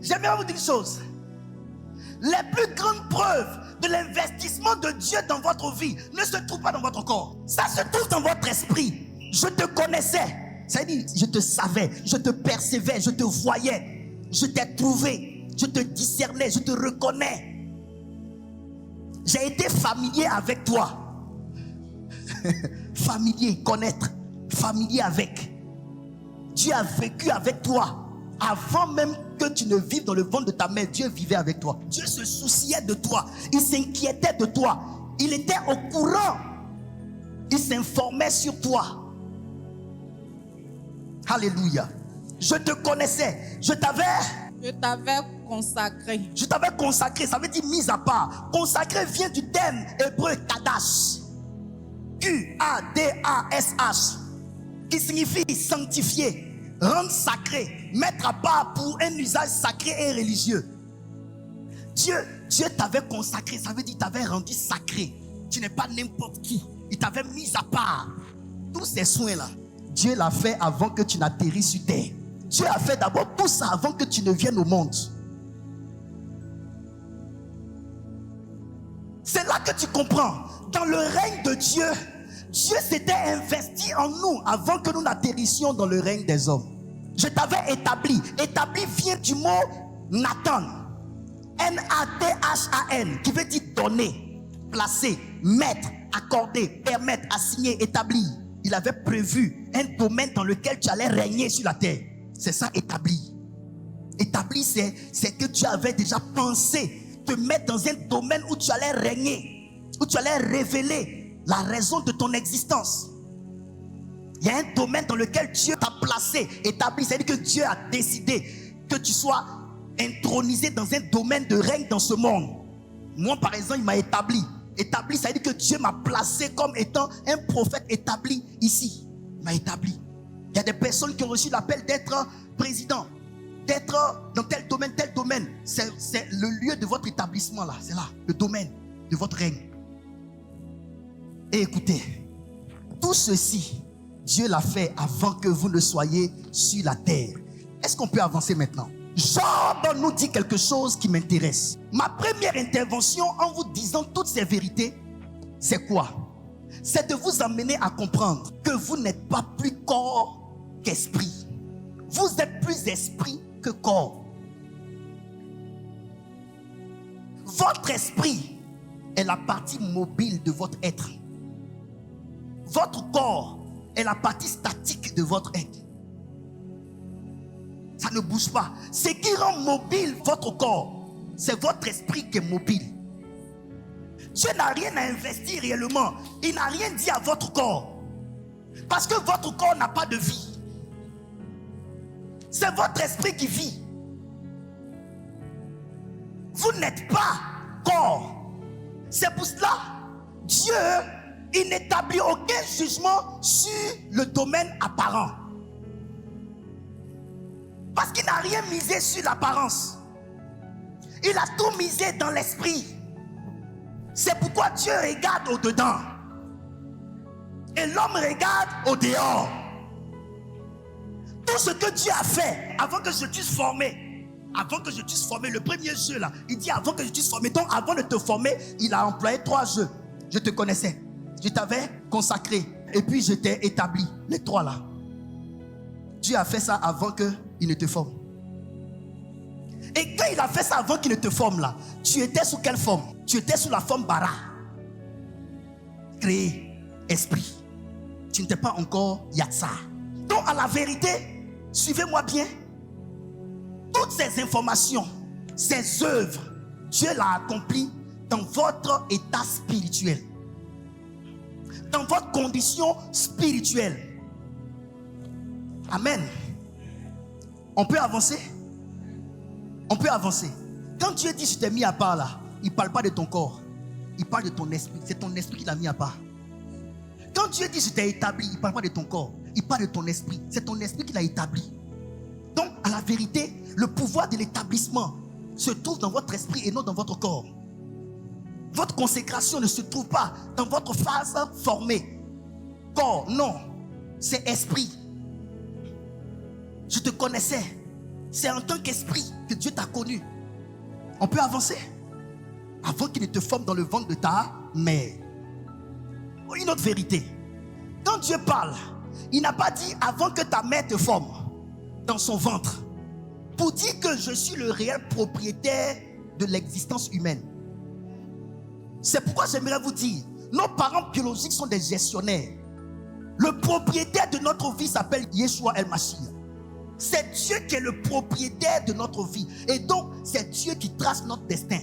J'aimerais vous dire une chose. Les plus grandes preuves de l'investissement de Dieu dans votre vie ne se trouvent pas dans votre corps. Ça se trouve dans votre esprit. Je te connaissais. Ça veut dire, je te savais, je te percevais, je te voyais, je t'ai trouvé, je te discernais, je te reconnais. J'ai été familier avec toi. Familier, connaître, familier avec. Dieu a vécu avec toi. Avant même que tu ne vives dans le ventre de ta mère, Dieu vivait avec toi. Dieu se souciait de toi. Il s'inquiétait de toi. Il était au courant. Il s'informait sur toi. Alléluia. Je te connaissais. Je t'avais consacré. Je t'avais consacré. Ça veut dire mis à part. Consacré vient du terme hébreu Kadash. Q-A-D-A-S-H. Qui signifie sanctifier. Rendre sacré, mettre à part pour un usage sacré et religieux. Dieu t'avait consacré, ça veut dire qu'il t'avait rendu sacré. Tu n'es pas n'importe qui. Il t'avait mis à part. Tous ces soins-là, Dieu l'a fait avant que tu n'atterrisses sur terre. Dieu a fait d'abord tout ça avant que tu ne viennes au monde. C'est là que tu comprends. Dans le règne de Dieu, Dieu s'était investi en nous avant que nous n'atterrissions dans le règne des hommes. Je t'avais établi. Établi vient du mot Nathan. N-A-T-H-A-N, qui veut dire donner, placer, mettre, accorder, permettre, assigner, établir. Il avait prévu un domaine dans lequel tu allais régner sur la terre. C'est ça, établi. Établi, c'est que tu avais déjà pensé te mettre dans un domaine où tu allais régner, où tu allais révéler la raison de ton existence. Il y a un domaine dans lequel Dieu t'a placé, établi. C'est-à-dire que Dieu a décidé que tu sois intronisé dans un domaine de règne dans ce monde. Moi, par exemple, il m'a établi. Établi, ça veut dire que Dieu m'a placé comme étant un prophète établi ici. Il m'a établi. Il y a des personnes qui ont reçu l'appel d'être président, d'être dans tel domaine. C'est le lieu de votre établissement là. C'est là, le domaine de votre règne. Et écoutez, tout ceci, Dieu l'a fait avant que vous ne soyez sur la terre. Est-ce qu'on peut avancer maintenant? Job nous dit quelque chose qui m'intéresse. Ma première intervention en vous disant toutes ces vérités, c'est quoi? C'est de vous amener à comprendre que vous n'êtes pas plus corps qu'esprit. Vous êtes plus esprit que corps. Votre esprit est la partie mobile de votre être. Votre corps est la partie statique de votre être. Ça ne bouge pas. Ce qui rend mobile votre corps, c'est votre esprit qui est mobile. Dieu n'a rien à investir réellement. Il n'a rien dit à votre corps. Parce que votre corps n'a pas de vie. C'est votre esprit qui vit. Vous n'êtes pas corps. C'est pour cela, Dieu, il n'établit aucun jugement sur le domaine apparent. Parce qu'il n'a rien misé sur l'apparence. Il a tout misé dans l'esprit. C'est pourquoi Dieu regarde au-dedans. Et l'homme regarde au dehors. Tout ce que Dieu a fait avant que je t'eusse formé. Avant que je t'eusse formé, le premier jeu là. Il dit avant que je t'eusse formé. Donc avant de te former, il a employé 3 jeux. Je te connaissais. Je t'avais consacré. Et puis je t'ai établi. Les 3 là. Dieu a fait ça avant qu'il ne te forme. Et quand il a fait ça avant qu'il ne te forme là, tu étais sous quelle forme? Tu étais sous la forme bara. Créé, esprit. Tu n'étais pas encore Yatsa. Donc à la vérité, suivez-moi bien. Toutes ces informations, ces œuvres, Dieu l'a accompli dans votre état spirituel. Dans votre condition spirituelle. Amen. On peut avancer? On peut avancer. Quand Dieu dit je t'ai mis à part là, il ne parle pas de ton corps. Il parle de ton esprit. C'est ton esprit qui l'a mis à part. Quand Dieu dit je t'ai établi, il ne parle pas de ton corps. Il parle de ton esprit. C'est ton esprit qui l'a établi. Donc à la vérité, le pouvoir de l'établissement se trouve dans votre esprit et non dans votre corps. Votre consécration ne se trouve pas dans votre phase formée. Corps, non. C'est esprit. Je te connaissais. C'est en tant qu'esprit que Dieu t'a connu. On peut avancer. Avant qu'il ne te forme dans le ventre de ta mère. Une autre vérité. Quand Dieu parle, il n'a pas dit avant que ta mère te forme dans son ventre. Pour dire que je suis le réel propriétaire de l'existence humaine. C'est pourquoi j'aimerais vous dire, nos parents biologiques sont des gestionnaires. Le propriétaire de notre vie s'appelle Yeshua El-Mashiach. C'est Dieu qui est le propriétaire de notre vie. Et donc, c'est Dieu qui trace notre destin.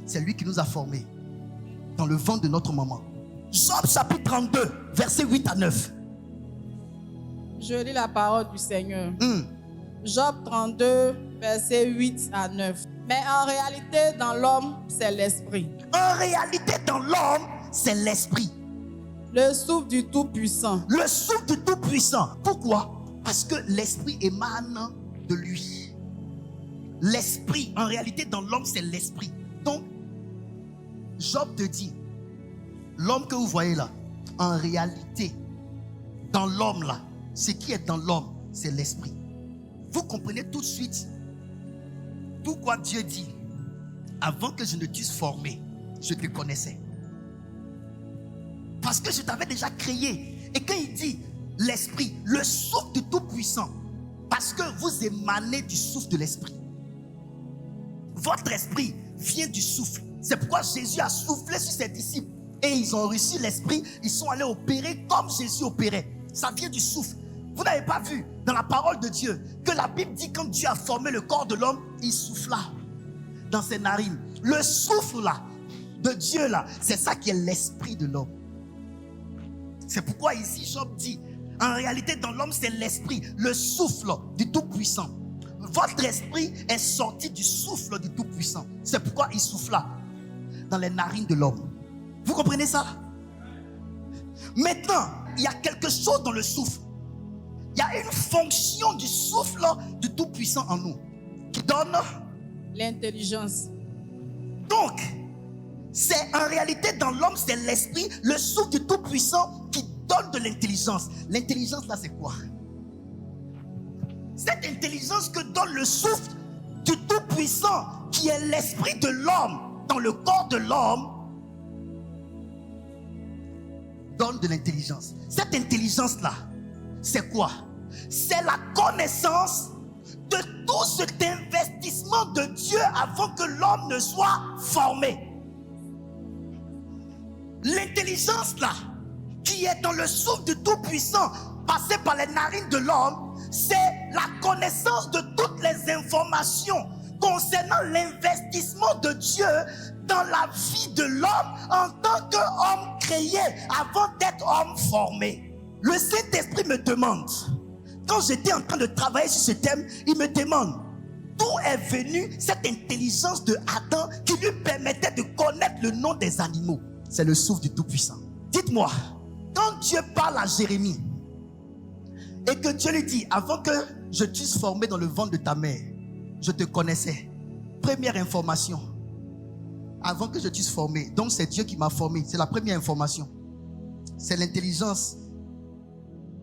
C'est lui qui nous a formés dans le ventre de notre maman. Job chapitre 32, versets 8 à 9. Je lis la parole du Seigneur. Job 32, versets 8 à 9. Mais en réalité, dans l'homme, c'est l'esprit. En réalité, dans l'homme, c'est l'esprit. Le souffle du Tout-Puissant. Le souffle du Tout-Puissant. Pourquoi? Parce que l'esprit émane de lui. L'esprit, en réalité, dans l'homme, c'est l'esprit. Donc, Job te dit, l'homme que vous voyez là, en réalité, dans l'homme là, ce qui est dans l'homme, c'est l'esprit. Vous comprenez tout de suite pourquoi Dieu dit, avant que je ne t'eusse formé, je te connaissais. Parce que je t'avais déjà créé. Et quand il dit l'esprit, le souffle du Tout-Puissant, parce que vous émanez du souffle de l'esprit. Votre esprit vient du souffle. C'est pourquoi Jésus a soufflé sur ses disciples. Et ils ont reçu l'esprit. Ils sont allés opérer comme Jésus opérait. Ça vient du souffle. Vous n'avez pas vu dans la parole de Dieu que la Bible dit quand Dieu a formé le corps de l'homme, il souffla dans ses narines. Le souffle là, de Dieu là, c'est ça qui est l'esprit de l'homme. C'est pourquoi ici Job dit, en réalité dans l'homme c'est l'esprit, le souffle du Tout-Puissant. Votre esprit est sorti du souffle du Tout-Puissant. C'est pourquoi il souffla dans les narines de l'homme. Vous comprenez ça? Maintenant, il y a quelque chose dans le souffle. Il y a une fonction du souffle du Tout-Puissant en nous qui donne l'intelligence. Donc, c'est en réalité dans l'homme, c'est l'esprit, le souffle du Tout-Puissant qui donne de l'intelligence. L'intelligence là, c'est quoi? Cette intelligence que donne le souffle du Tout-Puissant, qui est l'esprit de l'homme dans le corps de l'homme, donne de l'intelligence. Cette intelligence là, c'est quoi? C'est la connaissance de tout cet investissement de Dieu avant que l'homme ne soit formé. L'intelligence là, qui est dans le souffle du Tout-Puissant, passé par les narines de l'homme, c'est la connaissance de toutes les informations concernant l'investissement de Dieu dans la vie de l'homme en tant qu'homme créé avant d'être homme formé. Le Saint-Esprit me demande, quand j'étais en train de travailler sur ce thème, il me demande d'où est venue cette intelligence de Adam qui lui permettait de connaître le nom des animaux. C'est le souffle du Tout-Puissant. Dites-moi, quand Dieu parle à Jérémie et que Dieu lui dit, avant que je t'eusse formé dans le ventre de ta mère, je te connaissais. Première information, avant que je t'eusse formé, donc c'est Dieu qui m'a formé. C'est la première information. C'est l'intelligence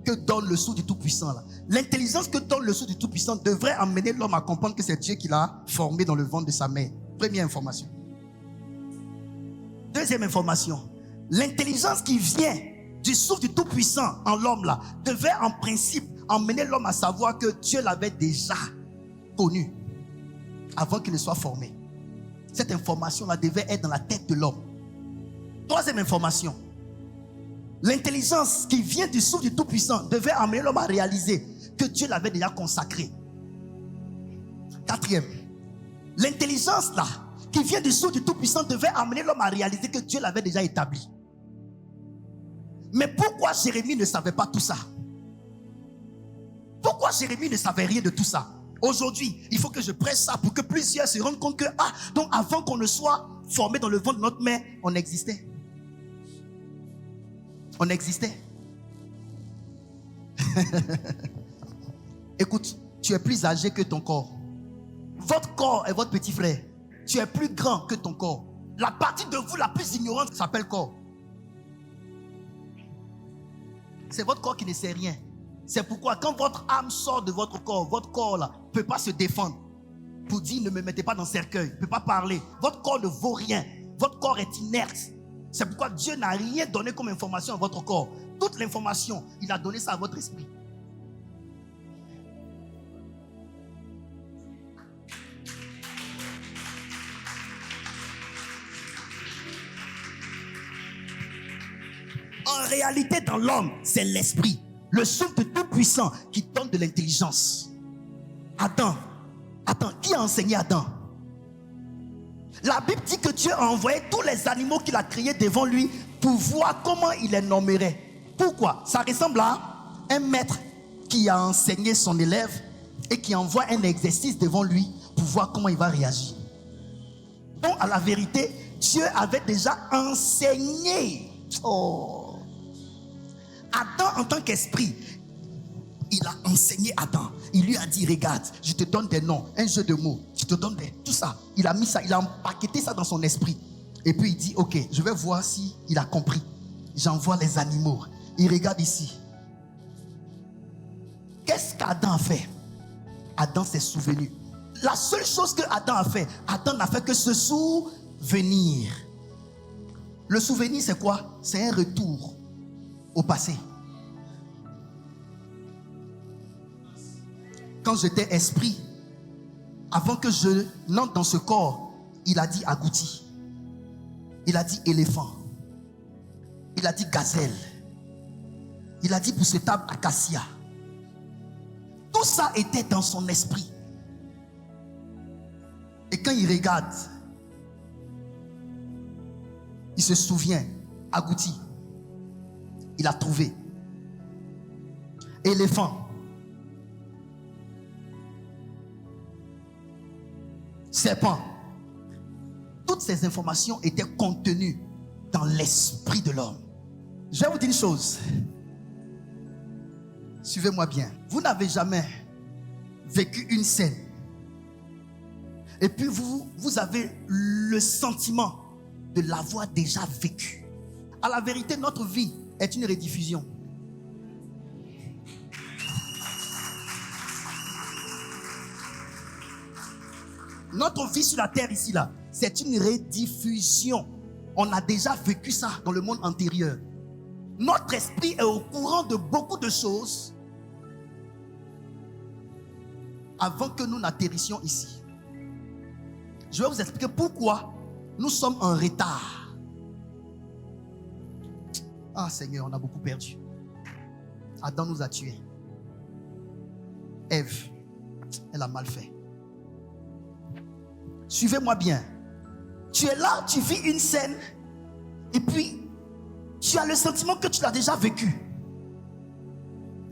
que donne le souffle du Tout-Puissant là. L'intelligence que donne le souffle du Tout-Puissant devrait amener l'homme à comprendre que c'est Dieu qui l'a formé dans le ventre de sa mère. Première information. Deuxième information, l'intelligence qui vient du souffle du Tout-Puissant en l'homme là devait en principe emmener l'homme à savoir que Dieu l'avait déjà connu avant qu'il ne soit formé. Cette information là devait être dans la tête de l'homme. Troisième information, l'intelligence qui vient du souffle du Tout-Puissant devait amener l'homme à réaliser que Dieu l'avait déjà consacré. Quatrième, l'intelligence là qui vient du souffle du Tout-Puissant devait amener l'homme à réaliser que Dieu l'avait déjà établi. Mais pourquoi Jérémie ne savait pas tout ça? Pourquoi Jérémie ne savait rien de tout ça? Aujourd'hui, il faut que je prêche ça pour que plusieurs se rendent compte que, donc avant qu'on ne soit formé dans le ventre de notre mère, on existait. On existait. Écoute, tu es plus âgé que ton corps. Votre corps est votre petit frère. Tu es plus grand que ton corps. La partie de vous la plus ignorante s'appelle corps. C'est votre corps qui ne sait rien. C'est pourquoi quand votre âme sort de votre corps là ne peut pas se défendre pour dire ne me mettez pas dans le cercueil, ne peut pas parler. Votre corps ne vaut rien. Votre corps est inerte. C'est pourquoi Dieu n'a rien donné comme information à votre corps. Toute l'information, il a donné ça à votre esprit. En réalité, dans l'homme, c'est l'esprit, le souffle du Tout-Puissant qui donne de l'intelligence. Adam, qui a enseigné Adam? La Bible dit que Dieu a envoyé tous les animaux qu'il a créés devant lui pour voir comment il les nommerait. Pourquoi? Ça ressemble à un maître qui a enseigné son élève et qui envoie un exercice devant lui pour voir comment il va réagir. Donc, à la vérité, Dieu avait déjà enseigné. Adam, en tant qu'esprit, il a enseigné Adam. Il lui a dit, regarde, je te donne des noms, un jeu de mots, je te donne tout ça. Il a mis ça, il a empaqueté ça dans son esprit. Et puis il dit, ok, je vais voir si il a compris. J'envoie les animaux. Il regarde ici. Qu'est-ce qu'Adam a fait? Adam s'est souvenu La seule chose que Adam a fait, Adam n'a fait que se souvenir. Le souvenir, c'est quoi? C'est un retour au passé. Quand j'étais esprit, avant que je n'entre dans ce corps, il a dit agouti, il a dit éléphant, il a dit gazelle, il a dit pour ce table acacia. Tout ça était dans son esprit. Et quand il regarde, il se souvient, agouti, il a trouvé. Éléphant, serpent. Toutes ces informations étaient contenues dans l'esprit de l'homme. Je vais vous dire une chose. Suivez-moi bien. Vous n'avez jamais vécu une scène. Et puis vous avez le sentiment de l'avoir déjà vécu. À la vérité, notre vie est une rediffusion. Notre vie sur la terre ici, là, c'est une rediffusion. On a déjà vécu ça dans le monde antérieur. Notre esprit est au courant de beaucoup de choses avant que nous n'atterrissions ici. Je vais vous expliquer pourquoi nous sommes en retard. Ah Seigneur, on a beaucoup perdu. Adam nous a tués. Ève, elle a mal fait. Suivez-moi bien. Tu es là, tu vis une scène et puis tu as le sentiment que tu l'as déjà vécu.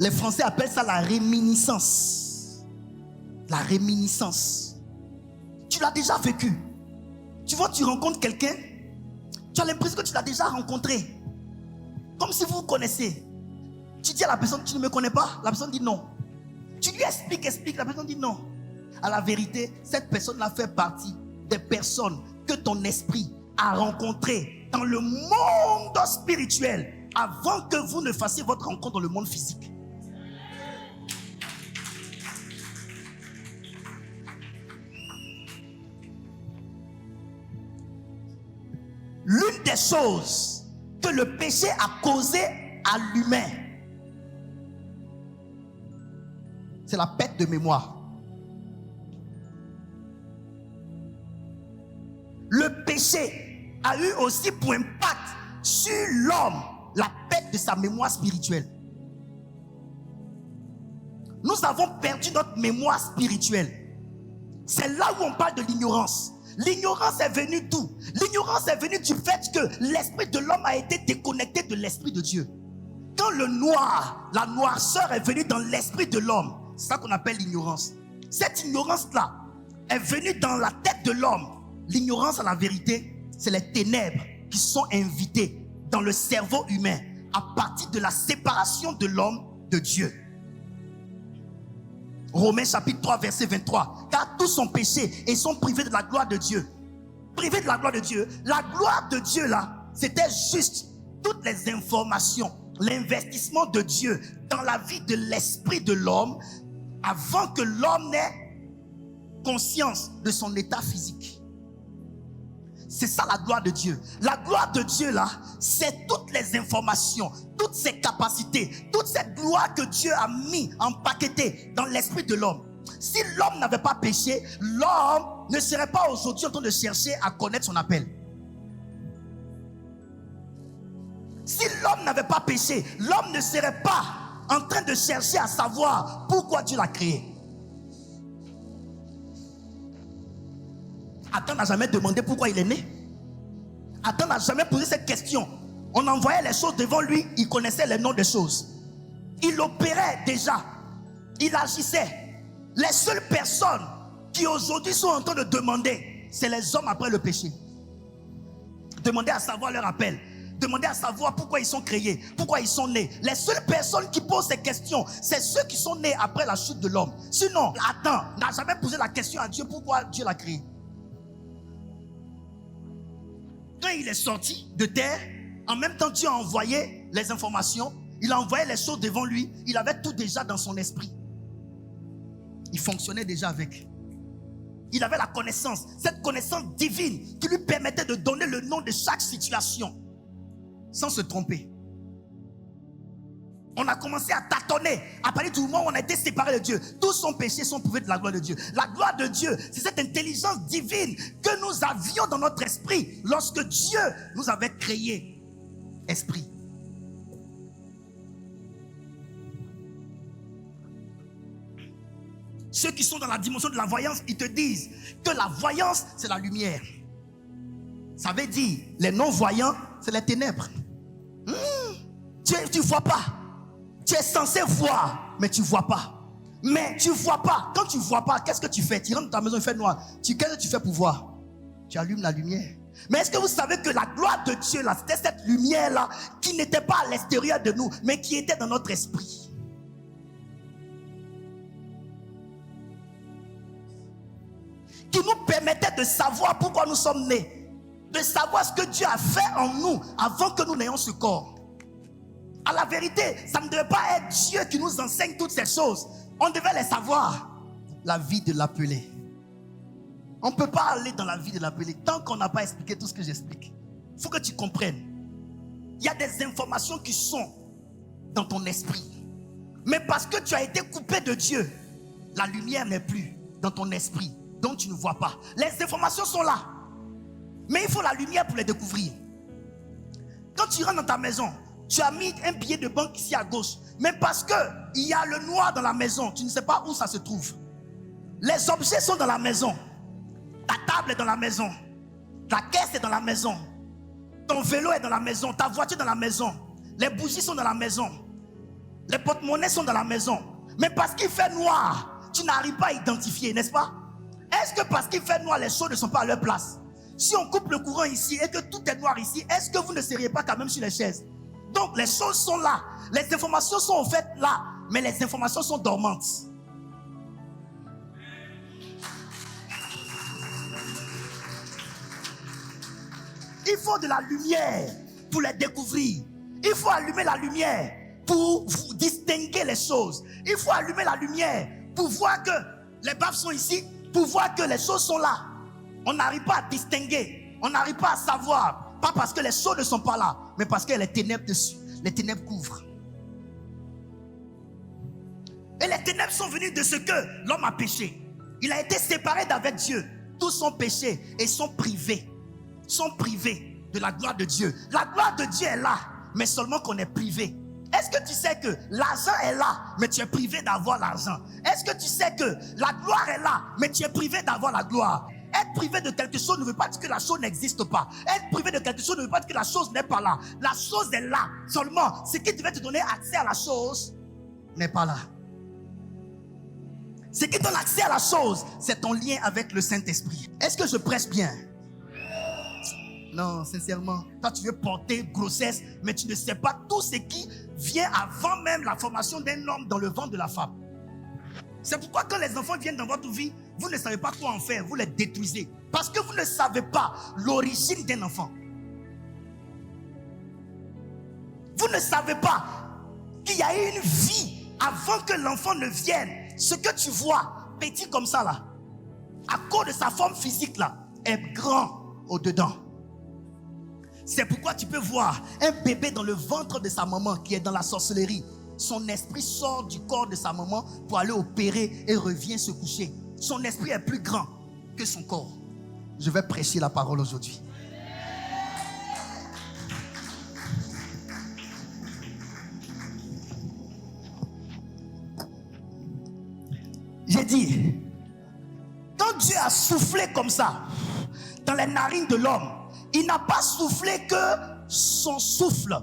Les Français appellent ça la réminiscence. La réminiscence. Tu l'as déjà vécu. Tu vois, tu rencontres quelqu'un, tu as l'impression que tu l'as déjà rencontré. Comme si vous vous connaissez. Tu dis à la personne, tu ne me connais pas? La personne dit non. Tu lui expliques, la personne dit non. À la vérité, cette personne-là fait partie des personnes que ton esprit a rencontrées dans le monde spirituel avant que vous ne fassiez votre rencontre dans le monde physique. L'une des choses que le péché a causé à l'humain, c'est la perte de mémoire. Le péché a eu aussi pour impact sur l'homme la perte de sa mémoire spirituelle. Nous avons perdu notre mémoire spirituelle. C'est là où on parle de l'ignorance. L'ignorance est venue d'où? L'ignorance est venue du fait que l'esprit de l'homme a été déconnecté de l'esprit de Dieu. Quand le noir, la noirceur est venue dans l'esprit de l'homme, c'est ça qu'on appelle l'ignorance. Cette ignorance-là est venue dans la tête de l'homme. L'ignorance, à la vérité, c'est les ténèbres qui sont invitées dans le cerveau humain à partir de la séparation de l'homme de Dieu. Romains chapitre 3 verset 23. Car tous sont péchés et sont privés de la gloire de Dieu. Privés de la gloire de Dieu. La gloire de Dieu là, c'était juste toutes les informations, l'investissement de Dieu dans la vie de l'esprit de l'homme avant que l'homme n'ait conscience de son état physique. C'est ça la gloire de Dieu. La gloire de Dieu là, c'est toutes les informations, toutes ces capacités, toute cette gloire que Dieu a mis empaquetée dans l'esprit de l'homme. Si l'homme n'avait pas péché, l'homme ne serait pas aujourd'hui en train de chercher à connaître son appel. Si l'homme n'avait pas péché, l'homme ne serait pas en train de chercher à savoir pourquoi Dieu l'a créé. Adam n'a jamais demandé pourquoi il est né. Adam n'a jamais posé cette question. On envoyait les choses devant lui, il connaissait les noms des choses. Il opérait déjà. Il agissait. Les seules personnes qui aujourd'hui sont en train de demander, c'est les hommes après le péché. Demander à savoir leur appel. Demander à savoir pourquoi ils sont créés, pourquoi ils sont nés. Les seules personnes qui posent ces questions, c'est ceux qui sont nés après la chute de l'homme. Sinon, Adam n'a jamais posé la question à Dieu pourquoi Dieu l'a créé. Quand il est sorti de terre, en même temps Dieu a envoyé les informations, il a envoyé les choses devant lui, il avait tout déjà dans son esprit. Il fonctionnait déjà avec. il avait la connaissance, cette connaissance divine qui lui permettait de donner le nom de chaque situation sans se tromper. On a commencé à tâtonner à partir du moment où on a été séparé de Dieu. Tous son péché sont privés de la gloire de Dieu. La gloire de Dieu, c'est cette intelligence divine que nous avions dans notre esprit lorsque Dieu nous avait créé esprit. Ceux qui sont dans la dimension de la voyance, ils te disent que la voyance, c'est la lumière. Ça veut dire, les non-voyants, c'est les ténèbres. Tu ne vois pas. Tu es censé voir, mais tu ne vois pas. Mais tu ne vois pas. Quand tu ne vois pas, qu'est-ce que tu fais? Tu rentres dans ta maison, il fait noir. Qu'est-ce que tu fais pour voir? Tu allumes la lumière. Mais est-ce que vous savez que la gloire de Dieu, là, c'était cette lumière-là qui n'était pas à l'extérieur de nous, mais qui était dans notre esprit? Qui nous permettait de savoir pourquoi nous sommes nés, de savoir ce que Dieu a fait en nous avant que nous n'ayons ce corps. À la vérité, ça ne devait pas être Dieu qui nous enseigne toutes ces choses. On devait les savoir. La vie de l'appelé. On ne peut pas aller dans la vie de l'appelé tant qu'on n'a pas expliqué tout ce que j'explique. Il faut que tu comprennes. Il y a des informations qui sont dans ton esprit. Mais parce que tu as été coupé de Dieu, la lumière n'est plus dans ton esprit. Donc tu ne vois pas. Les informations sont là. Mais il faut la lumière pour les découvrir. Quand tu rentres dans ta maison, tu as mis un billet de banque ici à gauche. Mais parce qu'il y a le noir dans la maison, tu ne sais pas où ça se trouve. Les objets sont dans la maison. Ta table est dans la maison. Ta caisse est dans la maison. Ton vélo est dans la maison. Ta voiture est dans la maison. Les bougies sont dans la maison. Les porte-monnaies sont dans la maison. Mais parce qu'il fait noir, tu n'arrives pas à identifier, n'est-ce pas? Est-ce que parce qu'il fait noir, les choses ne sont pas à leur place? Si on coupe le courant ici et que tout est noir ici, est-ce que vous ne seriez pas quand même sur les chaises? Donc les choses sont là. Les informations sont en fait là. Mais les informations sont dormantes. Il faut de la lumière pour les découvrir. Il faut allumer la lumière pour vous distinguer les choses. Il faut allumer la lumière pour voir que les baffes sont ici, pour voir que les choses sont là. On n'arrive pas à distinguer. On n'arrive pas à savoir. Pas parce que les choses ne sont pas là, mais parce qu'il y a les ténèbres dessus. Les ténèbres couvrent. Et les ténèbres sont venues de ce que l'homme a péché. Il a été séparé d'avec Dieu. Tous sont péchés et sont privés de la gloire de Dieu. La gloire de Dieu est là, mais seulement qu'on est privé. Est-ce que tu sais que l'argent est là, mais tu es privé d'avoir l'argent? Est-ce que tu sais que la gloire est là, mais tu es privé d'avoir la gloire? Être privé de quelque chose ne veut pas dire que la chose n'existe pas. Être privé de quelque chose ne veut pas dire que la chose n'est pas là. La chose est là. Seulement, ce qui devait te donner accès à la chose n'est pas là. Ce qui donne accès à la chose, c'est ton lien avec le Saint-Esprit. Est-ce que je prêche bien? Non, sincèrement. Toi, tu veux porter grossesse, mais tu ne sais pas tout ce qui vient avant même la formation d'un homme dans le ventre de la femme. C'est pourquoi quand les enfants viennent dans votre vie, vous ne savez pas quoi en faire, vous les détruisez. Parce que vous ne savez pas l'origine d'un enfant. Vous ne savez pas qu'il y a eu une vie avant que l'enfant ne vienne. Ce que tu vois, petit comme ça là, à cause de sa forme physique là, est grand au-dedans. C'est pourquoi tu peux voir un bébé dans le ventre de sa maman qui est dans la sorcellerie. Son esprit sort du corps de sa maman pour aller opérer et revient se coucher. Son esprit est plus grand que son corps. Je vais prêcher la parole aujourd'hui. J'ai dit, quand Dieu a soufflé comme ça dans les narines de l'homme, il n'a pas soufflé que son souffle.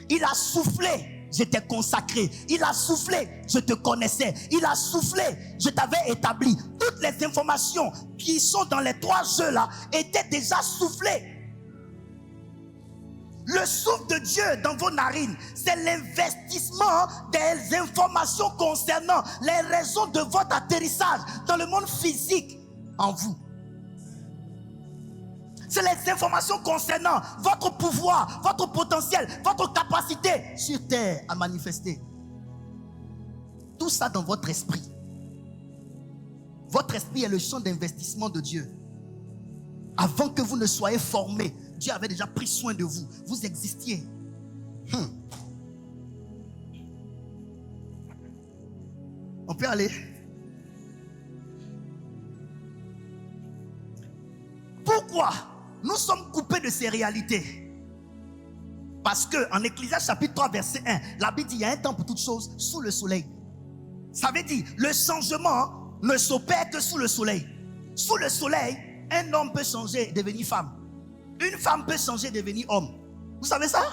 Il a soufflé, je t'ai consacré. Il a soufflé, je te connaissais. Il a soufflé, je t'avais établi. Toutes les informations qui sont dans les trois jeux là étaient déjà soufflées. Le souffle de Dieu dans vos narines, c'est l'investissement des informations concernant les raisons de votre atterrissage dans le monde physique en vous. C'est les informations concernant votre pouvoir, votre potentiel, votre capacité sur terre à manifester. Tout ça dans votre esprit. Votre esprit est le champ d'investissement de Dieu. Avant que vous ne soyez formés, Dieu avait déjà pris soin de vous. Vous existiez. On peut aller. Pourquoi nous sommes coupés de ces réalités? Parce que en Ecclésiaste chapitre 3 verset 1, la Bible dit il y a un temps pour toutes choses sous le soleil. Ça veut dire le changement ne s'opère que sous le soleil. Sous le soleil, un homme peut changer et devenir femme. Une femme peut changer et devenir homme. Vous savez ça?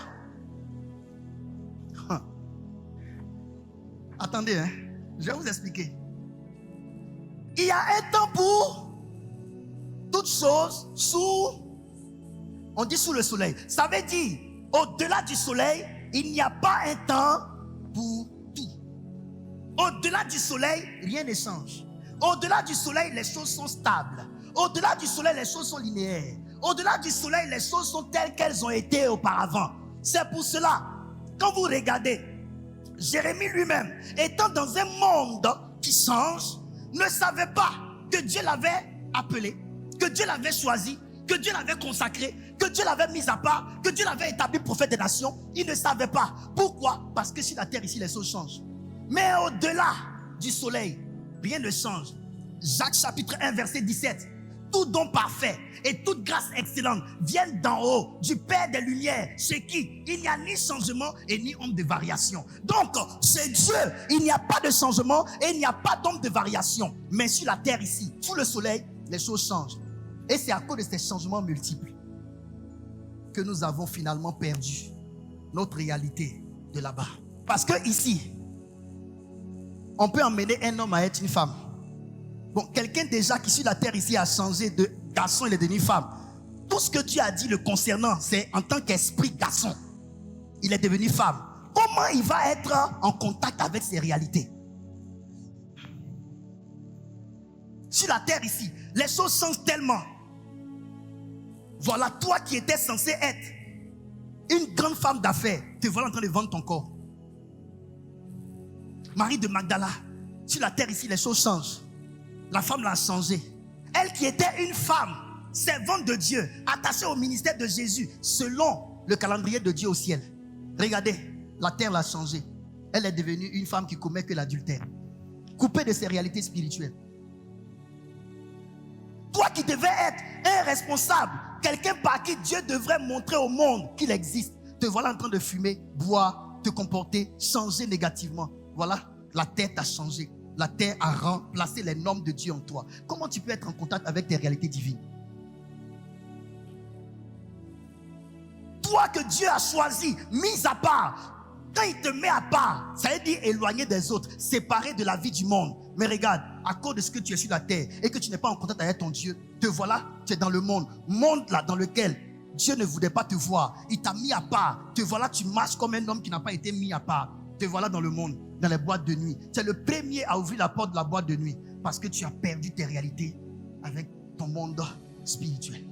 Attendez, je vais vous expliquer. Il y a un temps pour toutes choses sous, on dit sous le soleil. Ça veut dire, au-delà du soleil, il n'y a pas un temps pour tout. Au-delà du soleil, rien ne change. Au-delà du soleil, les choses sont stables. Au-delà du soleil, les choses sont linéaires. Au-delà du soleil, les choses sont telles qu'elles ont été auparavant. C'est pour cela, quand vous regardez, Jérémie lui-même, étant dans un monde qui change, ne savait pas que Dieu l'avait appelé, que Dieu l'avait choisi, que Dieu l'avait consacré, que Dieu l'avait mis à part, que Dieu l'avait établi prophète des nations. Il ne savait pas. Pourquoi? Parce que sur la terre ici, les choses changent. Mais au-delà du soleil, rien ne change. Jacques chapitre 1 verset 17. Tout don parfait et toute grâce excellente viennent d'en haut, du Père des Lumières, chez qui il n'y a ni changement et ni ombre de variation. Donc, chez Dieu, il n'y a pas de changement et il n'y a pas d'ombre de variation. Mais sur la terre ici, sous le soleil, les choses changent. Et c'est à cause de ces changements multiples que nous avons finalement perdu notre réalité de là-bas. Parce que ici, on peut emmener un homme à être une femme. Bon, quelqu'un déjà qui sur la terre ici a changé de garçon, il est devenu femme. Tout ce que Dieu a dit le concernant, c'est en tant qu'esprit garçon, il est devenu femme. Comment il va être en contact avec ces réalités? Sur la terre ici, les choses changent tellement. Voilà, toi qui étais censé être une grande femme d'affaires, te voilà en train de vendre ton corps. Marie de Magdala, sur la terre ici, les choses changent. La femme l'a changé. Elle qui était une femme, servante de Dieu, attachée au ministère de Jésus, selon le calendrier de Dieu au ciel. Regardez, la terre l'a changée. Elle est devenue une femme qui commet que l'adultère. Coupée de ses réalités spirituelles. Toi qui devais être un responsable, quelqu'un par qui Dieu devrait montrer au monde qu'il existe, te voilà en train de fumer, boire, te comporter, changer négativement. Voilà, la terre t'a changé. La terre a remplacé les normes de Dieu en toi. Comment tu peux être en contact avec tes réalités divines? Toi que Dieu a choisi, mis à part. Quand il te met à part, ça veut dire éloigné des autres, séparé de la vie du monde. Mais regarde, à cause de ce que tu es sur la terre et que tu n'es pas en contact avec ton Dieu, te voilà, tu es dans le monde. Monde là dans lequel Dieu ne voulait pas te voir. Il t'a mis à part. Te voilà, tu marches comme un homme qui n'a pas été mis à part. Te voilà dans le monde, dans les boîtes de nuit. Tu es le premier à ouvrir la porte de la boîte de nuit parce que tu as perdu tes réalités avec ton monde spirituel.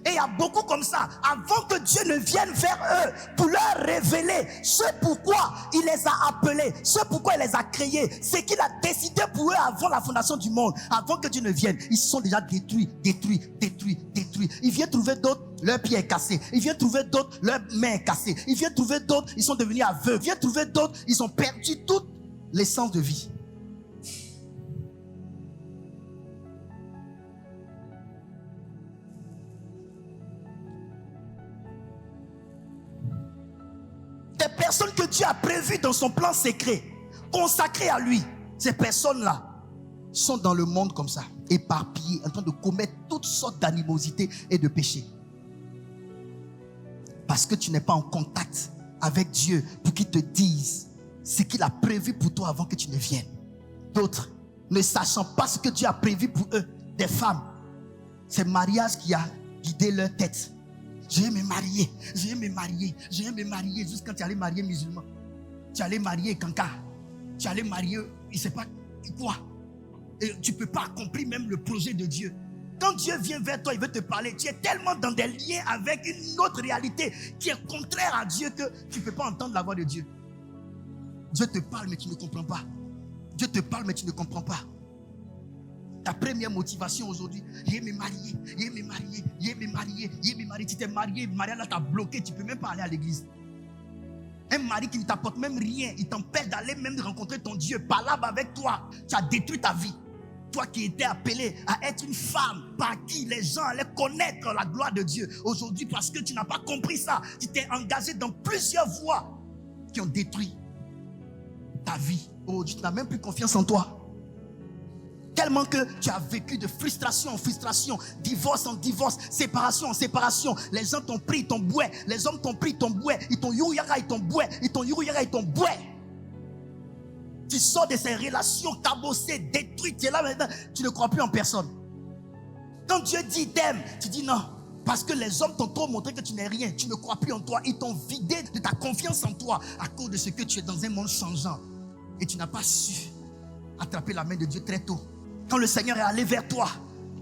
Et il y a beaucoup comme ça. Avant que Dieu ne vienne vers eux pour leur révéler ce pourquoi il les a appelés, ce pourquoi il les a créés, ce qu'il a décidé pour eux avant la fondation du monde. Avant que Dieu ne vienne, ils se sont déjà détruits. Il vient trouver d'autres, leur pied est cassé. Il vient trouver d'autres, leur main est cassée. Il vient trouver d'autres, ils sont devenus aveugles. Il vient trouver d'autres, ils ont perdu toute l'essence de vie. Des personnes que Dieu a prévues dans son plan secret, consacrées à lui, ces personnes-là sont dans le monde comme ça, éparpillées, en train de commettre toutes sortes d'animosités et de péchés. Parce que tu n'es pas en contact avec Dieu pour qu'il te dise ce qu'il a prévu pour toi avant que tu ne viennes. D'autres, ne sachant pas ce que Dieu a prévu pour eux, des femmes, c'est le mariage qui a guidé leur tête. Je vais me marier, je vais me marier, je vais me marier. Jusqu'à quand tu allais marier musulman, tu allais marier kanka, tu allais marier, il ne sait pas quoi. Et tu ne peux pas accomplir même le projet de Dieu. Quand Dieu vient vers toi, il veut te parler. Tu es tellement dans des liens avec une autre réalité qui est contraire à Dieu que tu ne peux pas entendre la voix de Dieu. Dieu te parle mais tu ne comprends pas. Dieu te parle mais tu ne comprends pas. Ta première motivation aujourd'hui, je vais me marier, je vais me marier, je vais me marier, je vais me marier. Tu t'es marié, le mariage là t'a bloqué, tu ne peux même pas aller à l'église. Un mari qui ne t'apporte même rien, il t'empêche d'aller même rencontrer ton Dieu, parler avec toi. Tu as détruit ta vie. Toi qui étais appelé à être une femme par qui les gens allaient connaître la gloire de Dieu. Aujourd'hui, parce que tu n'as pas compris ça, tu t'es engagé dans plusieurs voies qui ont détruit ta vie. Aujourd'hui, tu n'as même plus confiance en toi. Tellement que tu as vécu de frustration en frustration, divorce en divorce, séparation en séparation. Les gens t'ont pris, ils t'ont boué. Les hommes t'ont pris, ils t'ont boué. Ils t'ont youyara, ils t'ont boué. Ils t'ont youyara, ils t'ont boué. Tu sors de ces relations cabossées, détruites. Tu es là maintenant, tu ne crois plus en personne. Quand Dieu dit t'aime, tu dis non. Parce que les hommes t'ont trop montré que tu n'es rien. Tu ne crois plus en toi. Ils t'ont vidé de ta confiance en toi à cause de ce que tu es dans un monde changeant. Et tu n'as pas su attraper la main de Dieu très tôt. Quand le Seigneur est allé vers toi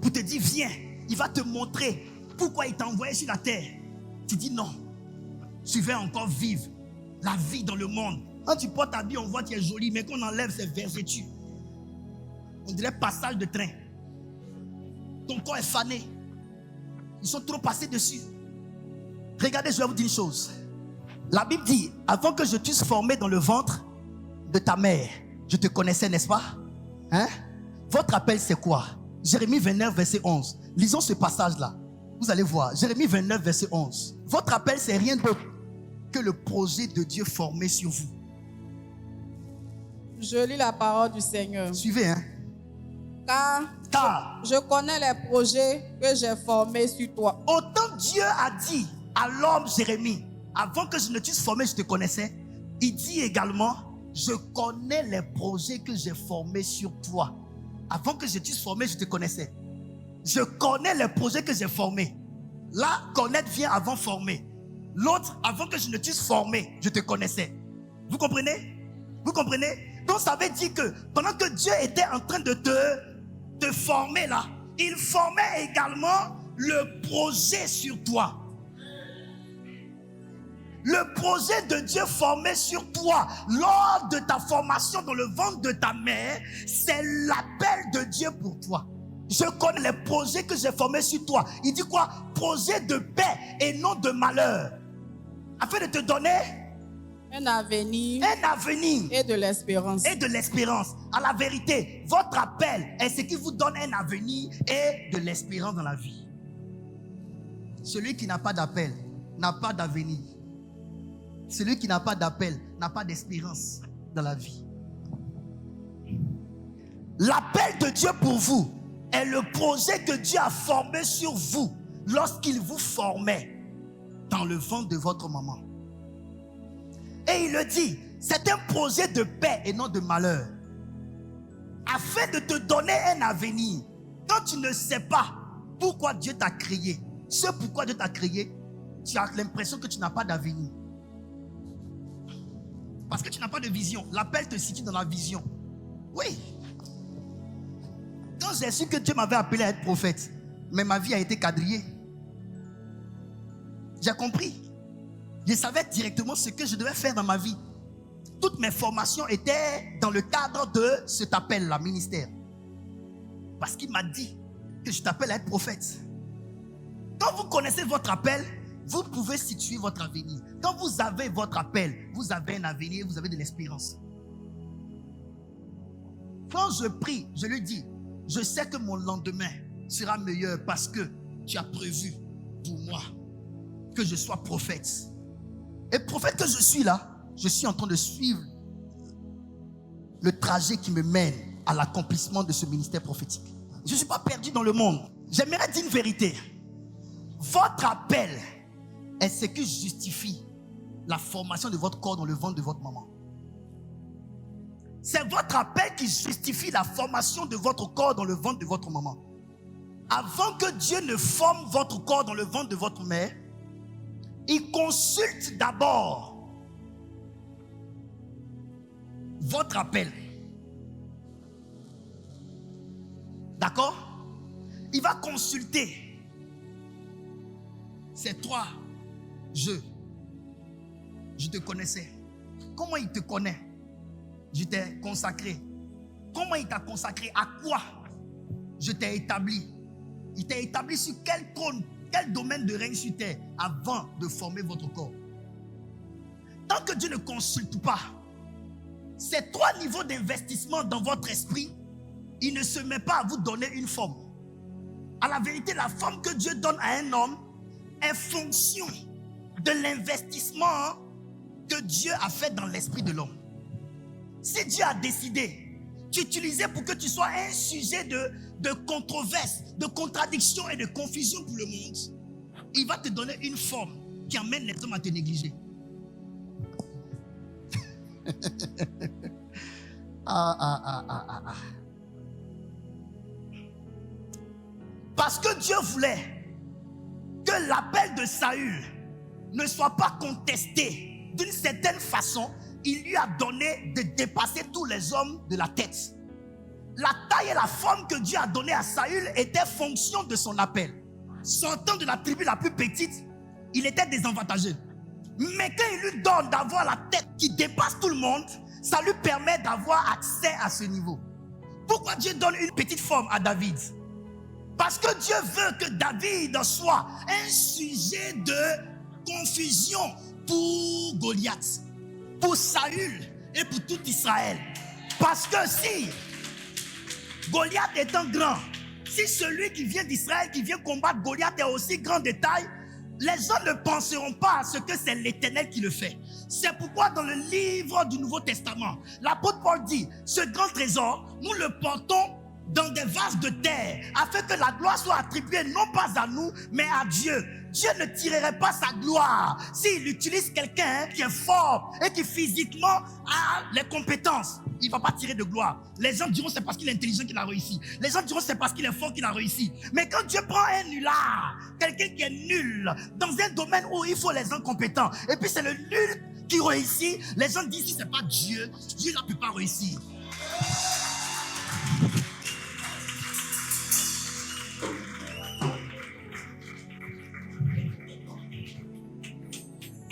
pour te dire viens, il va te montrer pourquoi il t'a envoyé sur la terre. Tu dis non, tu veux encore vivre la vie dans le monde. Quand tu portes ta vie, on voit que tu es jolie, mais qu'on enlève ces vergetures, on dirait passage de train. Ton corps est fané. Ils sont trop passés dessus. Regardez, je vais vous dire une chose. La Bible dit, avant que je t'eusse formé dans le ventre de ta mère, je te connaissais, n'est-ce pas? Hein? Votre appel, c'est quoi? Jérémie 29, verset 11. Lisons ce passage-là. Vous allez voir. Jérémie 29, verset 11. Votre appel, c'est rien d'autre que le projet de Dieu formé sur vous. Je lis la parole du Seigneur. Suivez, hein? Car je connais les projets que j'ai formés sur toi. Autant Dieu a dit à l'homme Jérémie, avant que je ne t'eusse formé, je te connaissais. Il dit également, je connais les projets que j'ai formés sur toi. Avant que je t'eusse formé, je te connaissais. Je connais les projets que j'ai formés. Là, connaître vient avant former. L'autre, avant que je ne t'eusse formé, je te connaissais. Vous comprenez? Vous comprenez? Donc ça veut dire que pendant que Dieu était en train de te former là, il formait également le projet sur toi. Le projet de Dieu formé sur toi lors de ta formation dans le ventre de ta mère, c'est l'appel de Dieu pour toi. Je connais les projets que j'ai formés sur toi. Il dit quoi? Projet de paix et non de malheur. Afin de te donner un avenir et de l'espérance. Et de l'espérance. À la vérité, votre appel est ce qui vous donne un avenir et de l'espérance dans la vie. Celui qui n'a pas d'appel n'a pas d'avenir. Celui qui n'a pas d'appel n'a pas d'espérance dans la vie. L'appel de Dieu pour vous est le projet que Dieu a formé sur vous lorsqu'il vous formait dans le ventre de votre maman. Et il le dit, c'est un projet de paix et non de malheur, afin de te donner un avenir. Quand tu ne sais pas pourquoi Dieu t'a créé, ce pourquoi Dieu t'a créé, tu as l'impression que tu n'as pas d'avenir. Parce que tu n'as pas de vision. L'appel te situe dans la vision. Oui. Quand j'ai su que Dieu m'avait appelé à être prophète, mais ma vie a été quadrillée. J'ai compris. Je savais directement ce que je devais faire dans ma vie. Toutes mes formations étaient dans le cadre de cet appel-là, ministère. Parce qu'il m'a dit que je t'appelle à être prophète. Quand vous connaissez votre appel, vous pouvez situer votre avenir. Quand vous avez votre appel, vous avez un avenir, vous avez de l'espérance. Quand je prie, je lui dis, je sais que mon lendemain sera meilleur parce que tu as prévu pour moi que je sois prophète. Et prophète que je suis là, je suis en train de suivre le trajet qui me mène à l'accomplissement de ce ministère prophétique. Je ne suis pas perdu dans le monde. J'aimerais dire une vérité. Votre appel est ce qui justifie la formation de votre corps dans le ventre de votre maman. C'est votre appel qui justifie la formation de votre corps dans le ventre de votre maman. Avant que Dieu ne forme votre corps dans le ventre de votre mère, il consulte d'abord votre appel. D'accord? Il va consulter. C'est toi. Je te connaissais. Comment il te connaît? Je t'ai consacré. Comment il t'a consacré? À quoi? je t'ai établi. Il t'a établi sur quel trône, quel domaine de règne sur terre avant de former votre corps. Tant que Dieu ne consulte pas ces 3 niveaux d'investissement dans votre esprit, il ne se met pas à vous donner une forme. À la vérité, la forme que Dieu donne à un homme est fonction de l'investissement que Dieu a fait dans l'esprit de l'homme. Si Dieu a décidé d'utiliser pour que tu sois un sujet de controverse, de contradiction et de confusion pour le monde, il va te donner une forme qui amène les hommes à te négliger. Parce que Dieu voulait que l'appel de Saül ne soit pas contesté d'une certaine façon, il lui a donné de dépasser tous les hommes de la tête. La taille et la forme que Dieu a donnée à Saül étaient fonction de son appel. Sortant de la tribu la plus petite, il était désavantagé. Mais quand il lui donne d'avoir la tête qui dépasse tout le monde, ça lui permet d'avoir accès à ce niveau. Pourquoi Dieu donne une petite forme à David? Parce que Dieu veut que David soit un sujet de confusion pour Goliath, pour Saül et pour tout Israël. Parce que si Goliath étant grand, si celui qui vient d'Israël, qui vient combattre Goliath est aussi grand de taille, les gens ne penseront pas à ce que c'est l'Éternel qui le fait. C'est pourquoi dans le livre du Nouveau Testament, l'apôtre Paul dit, ce grand trésor, nous le portons dans des vases de terre, afin que la gloire soit attribuée non pas à nous, mais à Dieu. Dieu ne tirerait pas sa gloire s'il utilise quelqu'un qui est fort et qui physiquement a les compétences. Il ne va pas tirer de gloire. Les gens diront c'est parce qu'il est intelligent qu'il a réussi. Les gens diront c'est parce qu'il est fort qu'il a réussi. Mais quand Dieu prend un nulard, quelqu'un qui est nul, dans un domaine où il faut les gens compétents, et puis c'est le nul qui réussit, les gens disent si ce n'est pas Dieu, Dieu ne peut pas réussir.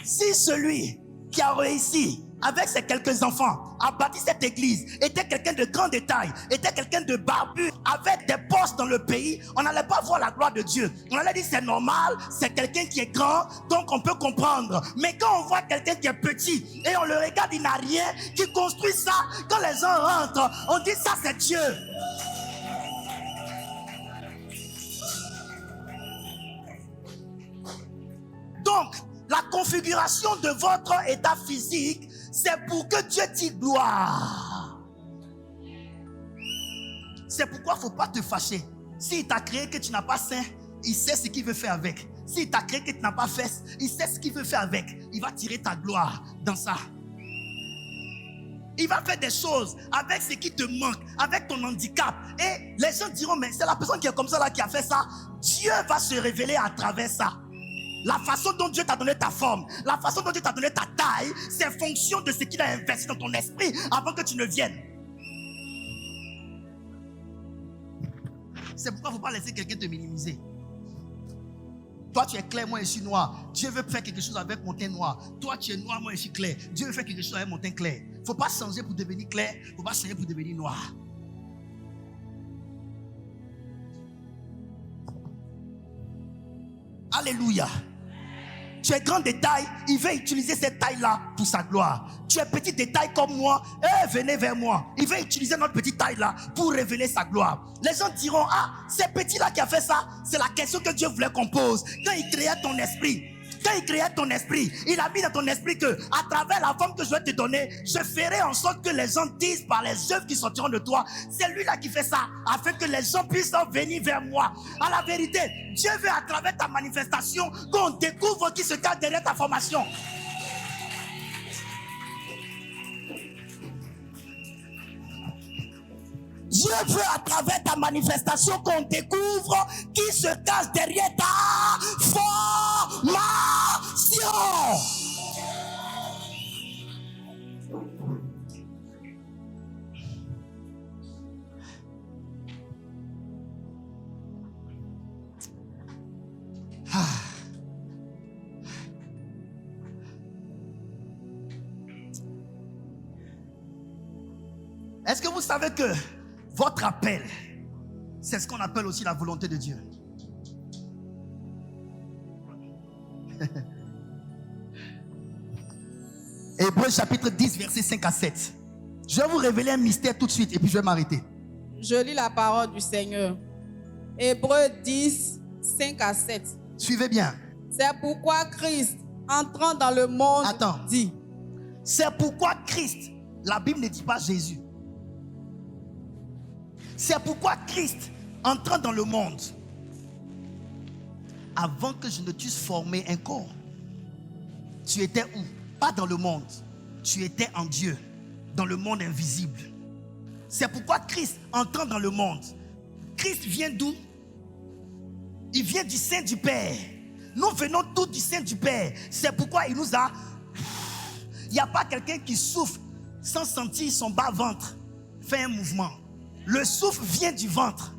Si celui qui a réussi avec ses quelques enfants a bâti cette église, était quelqu'un de grande taille, était quelqu'un de barbu, avec des postes dans le pays, on n'allait pas voir la gloire de Dieu. On allait dire c'est normal, c'est quelqu'un qui est grand, donc on peut comprendre. Mais quand on voit quelqu'un qui est petit et on le regarde, il n'a rien, qui construit ça, quand les gens rentrent, on dit ça c'est Dieu. Donc, la configuration de votre état physique, c'est pour que Dieu dise gloire. C'est pourquoi il ne faut pas te fâcher. S'il t'a créé que tu n'as pas sein, il sait ce qu'il veut faire avec. S'il t'a créé que tu n'as pas fesses, il sait ce qu'il veut faire avec. Il va tirer ta gloire dans ça. Il va faire des choses avec ce qui te manque, avec ton handicap. Et les gens diront, mais c'est la personne qui est comme ça là qui a fait ça. Dieu va se révéler à travers ça. La façon dont Dieu t'a donné ta forme, la façon dont Dieu t'a donné ta taille, c'est fonction de ce qu'il a investi dans ton esprit avant que tu ne viennes. C'est pourquoi il ne faut pas laisser quelqu'un te minimiser. Toi, tu es clair, moi, je suis noir. Dieu veut faire quelque chose avec mon teint noir. Toi, tu es noir, moi, je suis clair. Dieu veut faire quelque chose avec mon teint clair. Il ne faut pas changer pour devenir clair. Il ne faut pas changer pour devenir noir. Alléluia. Tu es grand de taille, il veut utiliser cette taille-là pour sa gloire. Tu es petit de taille comme moi, venez vers moi. Il veut utiliser notre petite taille-là pour révéler sa gloire. Les gens diront, ah, c'est petit-là qui a fait ça. C'est la question que Dieu voulait qu'on pose. Quand il créait ton esprit, il a mis dans ton esprit que, à travers la forme que je vais te donner, je ferai en sorte que les gens disent par les œuvres qui sortiront de toi, c'est lui-là qui fait ça, afin que les gens puissent venir vers moi. À la vérité, Dieu veut à travers ta manifestation qu'on découvre qui se cache derrière ta formation. Dieu veut à travers ta manifestation qu'on découvre qui se cache derrière ta formation. Est-ce que vous savez que votre appel C'est ce qu'on appelle aussi la volonté de Dieu. Hébreux chapitre 10, versets 5 à 7. Je vais vous révéler un mystère tout de suite et puis je vais m'arrêter. Je lis la parole du Seigneur. Hébreux 10, 5 à 7. Suivez bien. C'est pourquoi Christ, entrant dans le monde, dit. C'est pourquoi Christ, la Bible ne dit pas Jésus. C'est pourquoi Christ, entrant dans le monde, avant que je ne t'eusse formé un corps, tu étais où? Pas dans le monde. Tu étais en Dieu, dans le monde invisible. C'est pourquoi Christ, entrant dans le monde, Christ vient d'où? Il vient du sein du Père. Nous venons tous du sein du Père. C'est pourquoi il nous a... Il n'y a pas quelqu'un qui souffle sans sentir son bas-ventre faire un mouvement. Le souffle vient du ventre.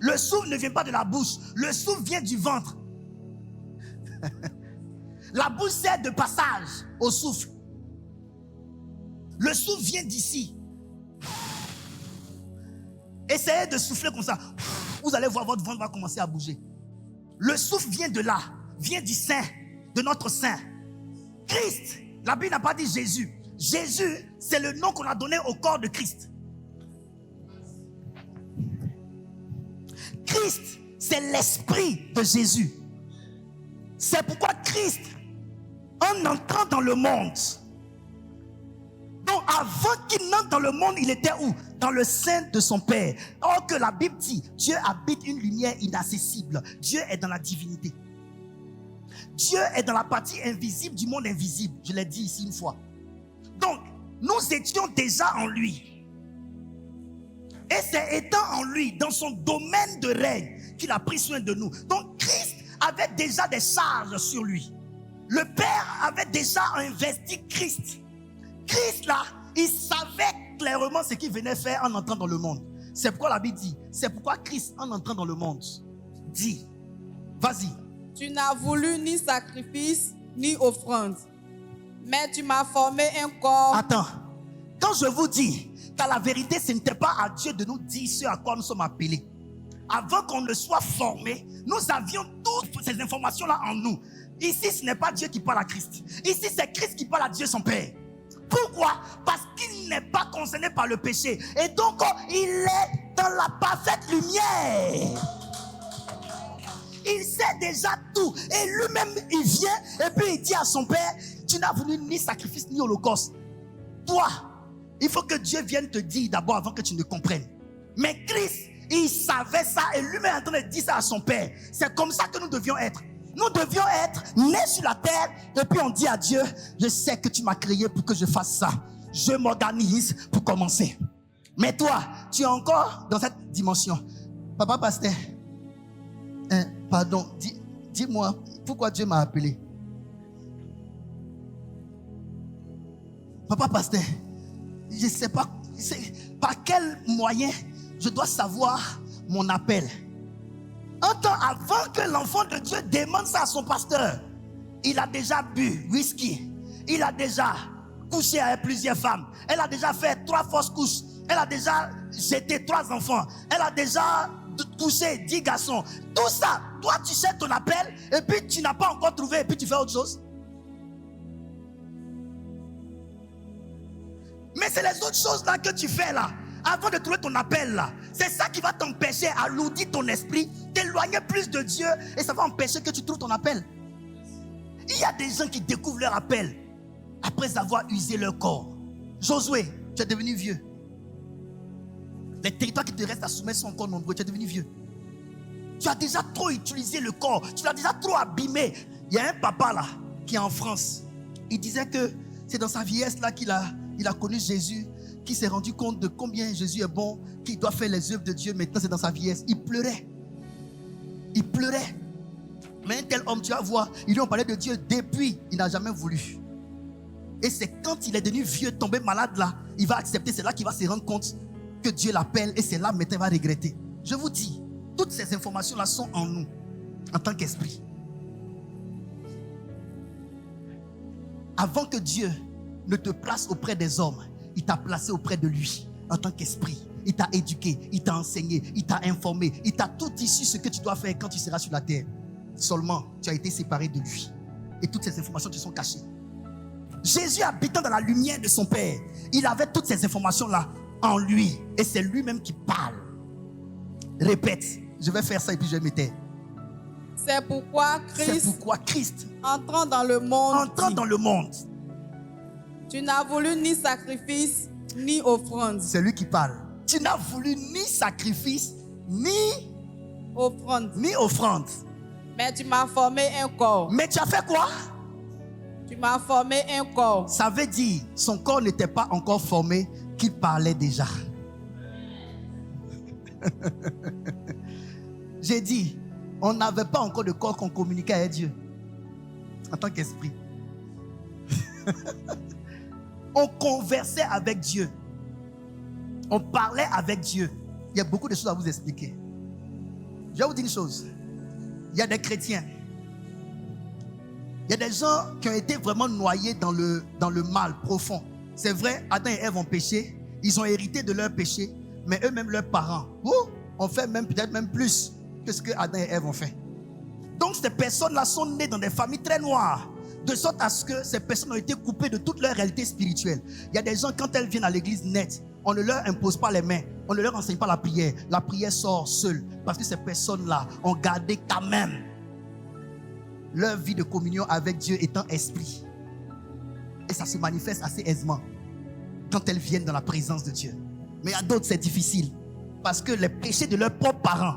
Le souffle ne vient pas de la bouche. Le souffle vient du ventre. La bouche sert de passage au souffle. Le souffle vient d'ici. Essayez de souffler comme ça. Vous allez voir, votre ventre va commencer à bouger. Le souffle vient de là. Vient du sein, de notre sein. Christ, la Bible n'a pas dit Jésus. Jésus, c'est le nom qu'on a donné au corps de Christ. Christ, c'est l'esprit de Jésus. C'est pourquoi Christ, en entrant dans le monde, donc avant qu'il n'entre dans le monde, il était où? Dans le sein de son Père. Or que la Bible dit, Dieu habite une lumière inaccessible. Dieu est dans la divinité. Dieu est dans la partie invisible du monde invisible. Je l'ai dit ici une fois. Donc, nous étions déjà en lui. Et c'est étant en lui, dans son domaine de règne, qu'il a pris soin de nous. Donc, Christ avait déjà des charges sur lui. Le Père avait déjà investi Christ. Christ là, il savait clairement ce qu'il venait faire en entrant dans le monde. C'est pourquoi la Bible dit, c'est pourquoi Christ, en entrant dans le monde, dit, vas-y. Tu n'as voulu ni sacrifice, ni offrande, mais tu m'as formé un corps. Attends, quand je vous dis qu'à la vérité, ce n'était pas à Dieu de nous dire ce à quoi nous sommes appelés. Avant qu'on ne soit formés, nous avions toutes ces informations-là en nous. Ici, ce n'est pas Dieu qui parle à Christ. Ici, c'est Christ qui parle à Dieu son Père. Pourquoi? Parce qu'il n'est pas concerné par le péché. Et donc, il est dans la parfaite lumière. Il sait déjà tout. Et lui-même, il vient et puis il dit à son Père, tu n'as voulu ni sacrifice ni holocauste. Toi, il faut que Dieu vienne te dire d'abord avant que tu ne comprennes. Mais Christ, il savait ça et lui-même est en train de dire ça à son Père. C'est comme ça que nous devions être. Nous devions être nés sur la terre et puis on dit à Dieu, je sais que tu m'as créé pour que je fasse ça. Je m'organise pour commencer. Mais toi, tu es encore dans cette dimension. Papa pasteur, pardon, dis-moi, pourquoi Dieu m'a appelé? Papa pasteur, je ne sais pas par quel moyen je dois savoir mon appel. Un temps avant que l'enfant de Dieu demande ça à son pasteur, il a déjà bu whisky, il a déjà couché avec plusieurs femmes, elle a déjà fait 3 fausses couches, elle a déjà jeté 3 enfants, elle a déjà couché 10 garçons. Tout ça, toi tu sais ton appel et puis tu n'as pas encore trouvé et puis tu fais autre chose. Mais c'est les autres choses là que tu fais là, avant de trouver ton appel là. C'est ça qui va t'empêcher à alourdir ton esprit, t'éloigner plus de Dieu et ça va empêcher que tu trouves ton appel. Il y a des gens qui découvrent leur appel après avoir usé leur corps. Josué, tu es devenu vieux. Les territoires qui te restent à soumettre sont encore nombreux, tu es devenu vieux. Tu as déjà trop utilisé le corps, tu l'as déjà trop abîmé. Il y a un papa là qui est en France. Il disait que c'est dans sa vieillesse là qu'il a connu Jésus, qui s'est rendu compte de combien Jésus est bon, qu'il doit faire les œuvres de Dieu. Maintenant c'est dans sa vieillesse. Il pleurait. Il pleurait. Mais un tel homme, tu vas voir, ils lui ont parlé de Dieu depuis, il n'a jamais voulu. Et c'est quand il est devenu vieux, tombé malade là, il va accepter, c'est là qu'il va se rendre compte que Dieu l'appelle et c'est là maintenant il va regretter. Je vous dis, toutes ces informations là sont en nous, en tant qu'esprit. Avant que Dieu ne te place auprès des hommes, il t'a placé auprès de lui, en tant qu'esprit. Il t'a éduqué, il t'a enseigné, il t'a informé, il t'a tout dit sur ce que tu dois faire quand tu seras sur la terre. Seulement, tu as été séparé de lui. Et toutes ces informations te sont cachées. Jésus habitant dans la lumière de son Père, il avait toutes ces informations-là en lui. Et c'est lui-même qui parle. Répète, je vais faire ça et puis je vais me taire. C'est pourquoi Christ, entrant dans le monde, tu n'as voulu ni sacrifice, ni offrande. C'est lui qui parle. Tu n'as voulu ni sacrifice, ni offrande. Mais tu m'as formé un corps. Mais tu as fait quoi? Tu m'as formé un corps. Ça veut dire, son corps n'était pas encore formé, qu'il parlait déjà. J'ai dit, on n'avait pas encore de corps qu'on communiquait avec Dieu. En tant qu'esprit. On conversait avec Dieu. On parlait avec Dieu. Il y a beaucoup de choses à vous expliquer. Je vais vous dire une chose. Il y a des chrétiens. Il y a des gens qui ont été vraiment noyés dans le mal profond. C'est vrai, Adam et Ève ont péché. Ils ont hérité de leur péché. Mais eux-mêmes, leurs parents, ont fait peut-être même plus que ce que Adam et Ève ont fait. Donc ces personnes-là sont nées dans des familles très noires. De sorte à ce que ces personnes ont été coupées de toute leur réalité spirituelle. Il y a des gens, quand elles viennent à l'église nette, on ne leur impose pas les mains. On ne leur enseigne pas la prière. La prière sort seule. Parce que ces personnes-là ont gardé quand même leur vie de communion avec Dieu étant esprit. Et ça se manifeste assez aisément quand elles viennent dans la présence de Dieu. Mais à d'autres, c'est difficile. Parce que les péchés de leurs propres parents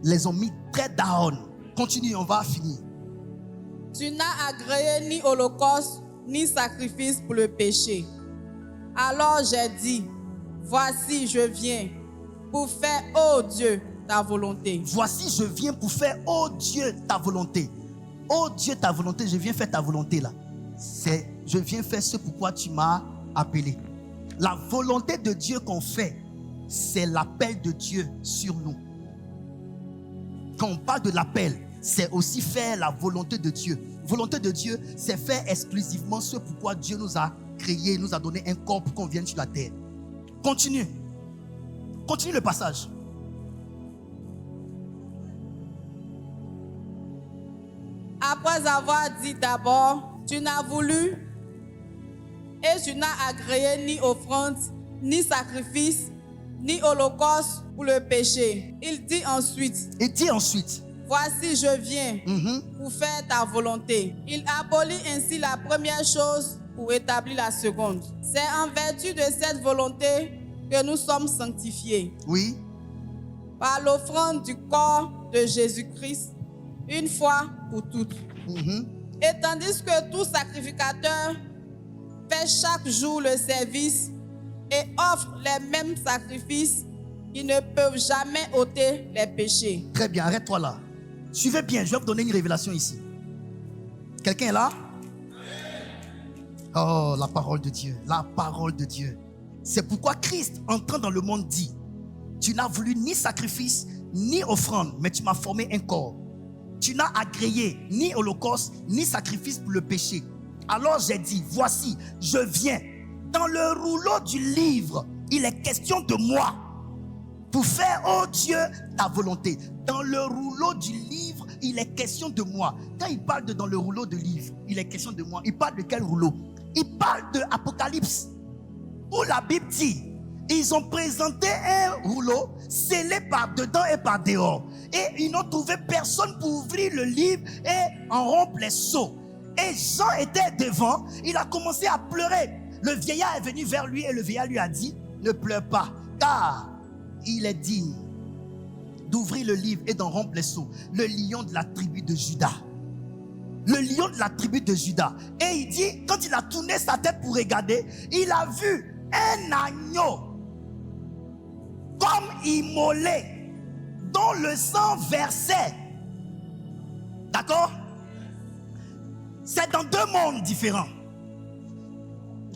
les ont mis très down. Continue, on va finir. Tu n'as agréé ni holocauste, ni sacrifice pour le péché. Alors j'ai dit, voici, je viens pour faire, ô Dieu, ta volonté. Voici, je viens pour faire, ô Dieu, ta volonté. Ô Dieu, ta volonté, je viens faire ta volonté là. Je viens faire ce pourquoi tu m'as appelé. La volonté de Dieu qu'on fait, c'est l'appel de Dieu sur nous. Quand on parle de l'appel, c'est aussi faire la volonté de Dieu. Volonté de Dieu, c'est faire exclusivement ce pourquoi Dieu nous a créé, nous a donné un corps pour qu'on vienne sur la terre. Continue. Continue le passage. Après avoir dit d'abord, tu n'as voulu et tu n'as agréé ni offrande, ni sacrifice, ni holocauste pour le péché. Il dit ensuite, voici, je viens pour faire ta volonté. Il abolit ainsi la première chose pour établir la seconde. C'est en vertu de cette volonté que nous sommes sanctifiés. Oui. Par l'offrande du corps de Jésus-Christ, une fois pour toutes. Et tandis que tout sacrificateur fait chaque jour le service et offre les mêmes sacrifices qui ne peuvent jamais ôter les péchés. Très bien, arrête-toi là. Suivez bien, je vais vous donner une révélation ici. Quelqu'un est là? Oh, la parole de Dieu. La parole de Dieu. C'est pourquoi Christ, entrant dans le monde, dit, tu n'as voulu ni sacrifice, ni offrande, mais tu m'as formé un corps. Tu n'as agréé ni holocauste, ni sacrifice pour le péché. Alors j'ai dit, voici, je viens. Dans le rouleau du livre, il est question de moi. Pour faire, oh Dieu, ta volonté. Dans le rouleau du livre, il est question de moi. Quand il parle de dans le rouleau du livre, il est question de moi. Il parle de quel rouleau? Il parle de Apocalypse. Où la Bible dit, ils ont présenté un rouleau scellé par dedans et par dehors. Et ils n'ont trouvé personne pour ouvrir le livre et en rompre les sceaux. Et Jean était devant, il a commencé à pleurer. Le vieillard est venu vers lui et le vieillard lui a dit, ne pleure pas, car il est digne d'ouvrir le livre et d'en rompre les sceaux. Le lion de la tribu de Juda. Le lion de la tribu de Juda. Et il dit, quand il a tourné sa tête pour regarder, il a vu un agneau comme immolé, dont le sang versait. D'accord? C'est dans deux mondes différents.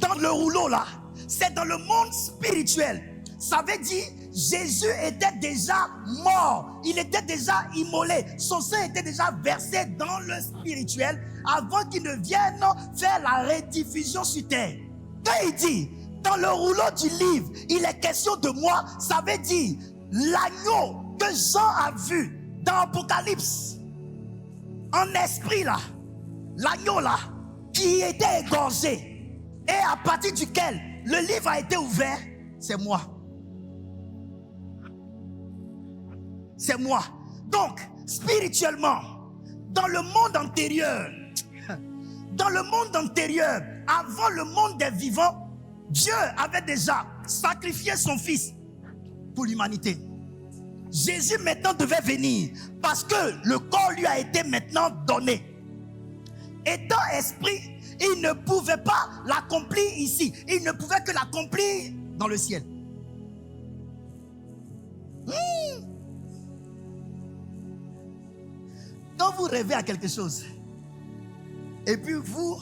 Dans le rouleau là, c'est dans le monde spirituel. Ça veut dire, Jésus était déjà mort. Il était déjà immolé. Son sang était déjà versé dans le spirituel avant qu'il ne vienne faire la rediffusion sur terre. Quand il dit, dans le rouleau du livre, il est question de moi. Ça veut dire l'agneau que Jean a vu dans Apocalypse, en esprit là, l'agneau là, qui était égorgé et à partir duquel le livre a été ouvert, c'est moi. C'est moi. Donc, spirituellement, dans le monde antérieur, avant le monde des vivants, Dieu avait déjà sacrifié son fils pour l'humanité. Jésus maintenant devait venir parce que le corps lui a été maintenant donné. Étant esprit, il ne pouvait pas l'accomplir ici. Il ne pouvait que l'accomplir dans le ciel. Quand vous rêvez à quelque chose, et puis vous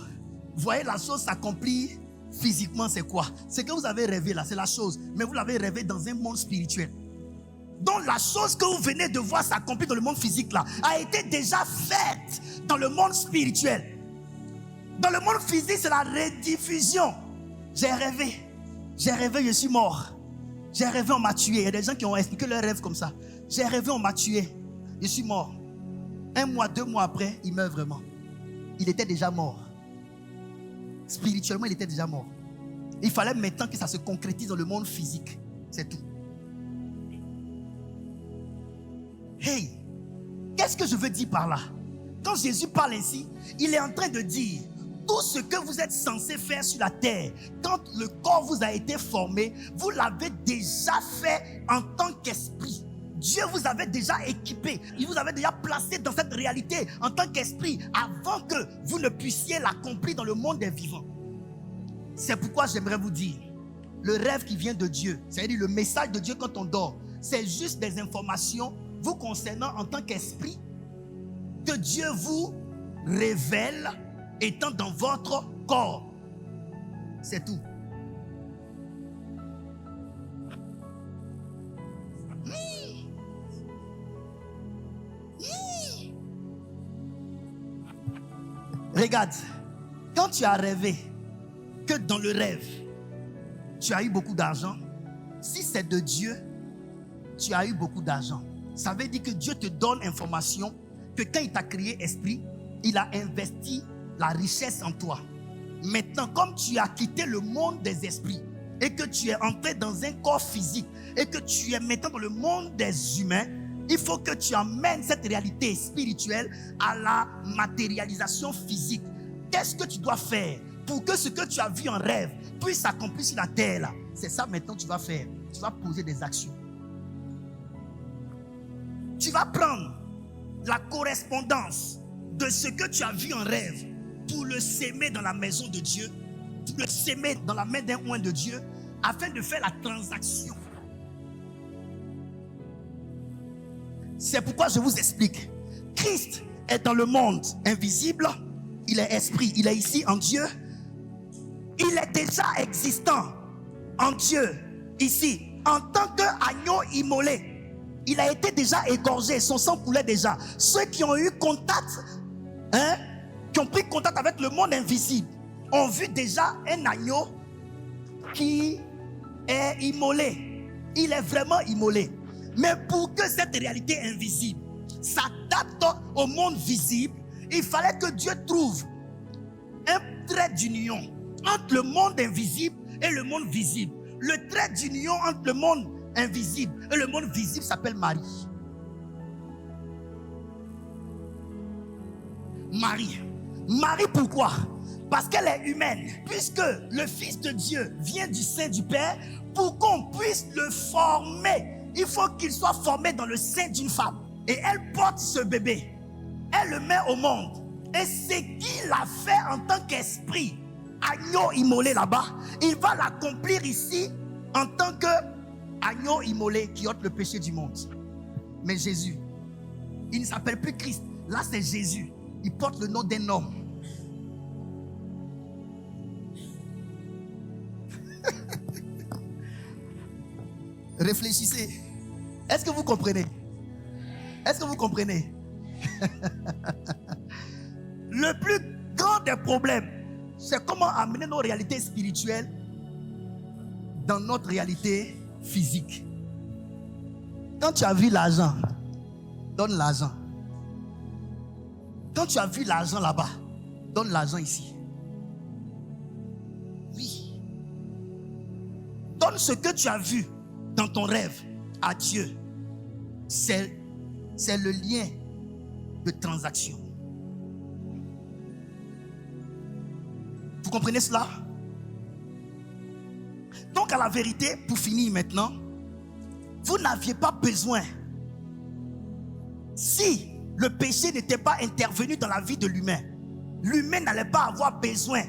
voyez la chose s'accomplir physiquement, c'est quoi? C'est que vous avez rêvé là, c'est la chose. Mais vous l'avez rêvé dans un monde spirituel. Donc la chose que vous venez de voir s'accomplir dans le monde physique là, a été déjà faite dans le monde spirituel. Dans le monde physique, c'est la rediffusion. J'ai rêvé, je suis mort. J'ai rêvé, on m'a tué. Il y a des gens qui ont expliqué leurs rêves comme ça. J'ai rêvé, on m'a tué. Je suis mort. 1 mois, 2 mois après, il meurt vraiment. Il était déjà mort. Spirituellement, il était déjà mort. Il fallait maintenant que ça se concrétise dans le monde physique. C'est tout. Hey, qu'est-ce que je veux dire par là? Quand Jésus parle ainsi, il est en train de dire tout ce que vous êtes censé faire sur la terre, quand le corps vous a été formé, vous l'avez déjà fait en tant qu'esprit. Dieu vous avait déjà équipé, il vous avait déjà placé dans cette réalité en tant qu'esprit avant que vous ne puissiez l'accomplir dans le monde des vivants. C'est pourquoi j'aimerais vous dire, le rêve qui vient de Dieu, c'est-à-dire le message de Dieu quand on dort, c'est juste des informations vous concernant en tant qu'esprit que Dieu vous révèle étant dans votre corps. C'est tout. Regarde, quand tu as rêvé que dans le rêve, tu as eu beaucoup d'argent, si c'est de Dieu, tu as eu beaucoup d'argent. Ça veut dire que Dieu te donne information que quand il t'a créé esprit, il a investi la richesse en toi. Maintenant, comme tu as quitté le monde des esprits et que tu es entré dans un corps physique et que tu es maintenant dans le monde des humains, il faut que tu amènes cette réalité spirituelle à la matérialisation physique. Qu'est-ce que tu dois faire pour que ce que tu as vu en rêve puisse s'accomplir sur la terre là? C'est ça maintenant que tu vas faire. Tu vas poser des actions. Tu vas prendre la correspondance de ce que tu as vu en rêve pour le s'aimer dans la maison de Dieu, pour le s'aimer dans la main d'un oint de Dieu, afin de faire la transaction. C'est pourquoi je vous explique. Christ est dans le monde invisible, il est esprit, il est ici en Dieu, il est déjà existant en Dieu, ici, en tant qu'agneau immolé. Il a été déjà égorgé, son sang coulait déjà. Ceux qui ont eu contact, qui ont pris contact avec le monde invisible, ont vu déjà un agneau qui est immolé. Il est vraiment immolé. Mais pour que cette réalité invisible s'adapte au monde visible, il fallait que Dieu trouve un trait d'union entre le monde invisible et le monde visible. Le trait d'union entre le monde invisible et le monde visible s'appelle Marie. Marie, pourquoi? Parce qu'elle est humaine. Puisque le Fils de Dieu vient du sein du Père, pour qu'on puisse le former, il faut qu'il soit formé dans le sein d'une femme. Et elle porte ce bébé. Elle le met au monde. Et ce qu'il a fait en tant qu'esprit, agneau immolé là-bas, il va l'accomplir ici en tant qu'agneau immolé qui ôte le péché du monde. Mais Jésus, il ne s'appelle plus Christ. Là, c'est Jésus. Il porte le nom d'un homme. Réfléchissez. Est-ce que vous comprenez? Est-ce que vous comprenez? Le plus grand des problèmes, c'est comment amener nos réalités spirituelles dans notre réalité physique. Quand tu as vu l'argent, donne l'argent. Quand tu as vu l'argent là-bas, donne l'argent ici. Oui. Donne ce que tu as vu dans ton rêve à Dieu. C'est le lien de transaction. Vous comprenez cela? Donc à la vérité, pour finir maintenant, vous n'aviez pas besoin, si le péché n'était pas intervenu dans la vie de l'humain, l'humain n'allait pas avoir besoin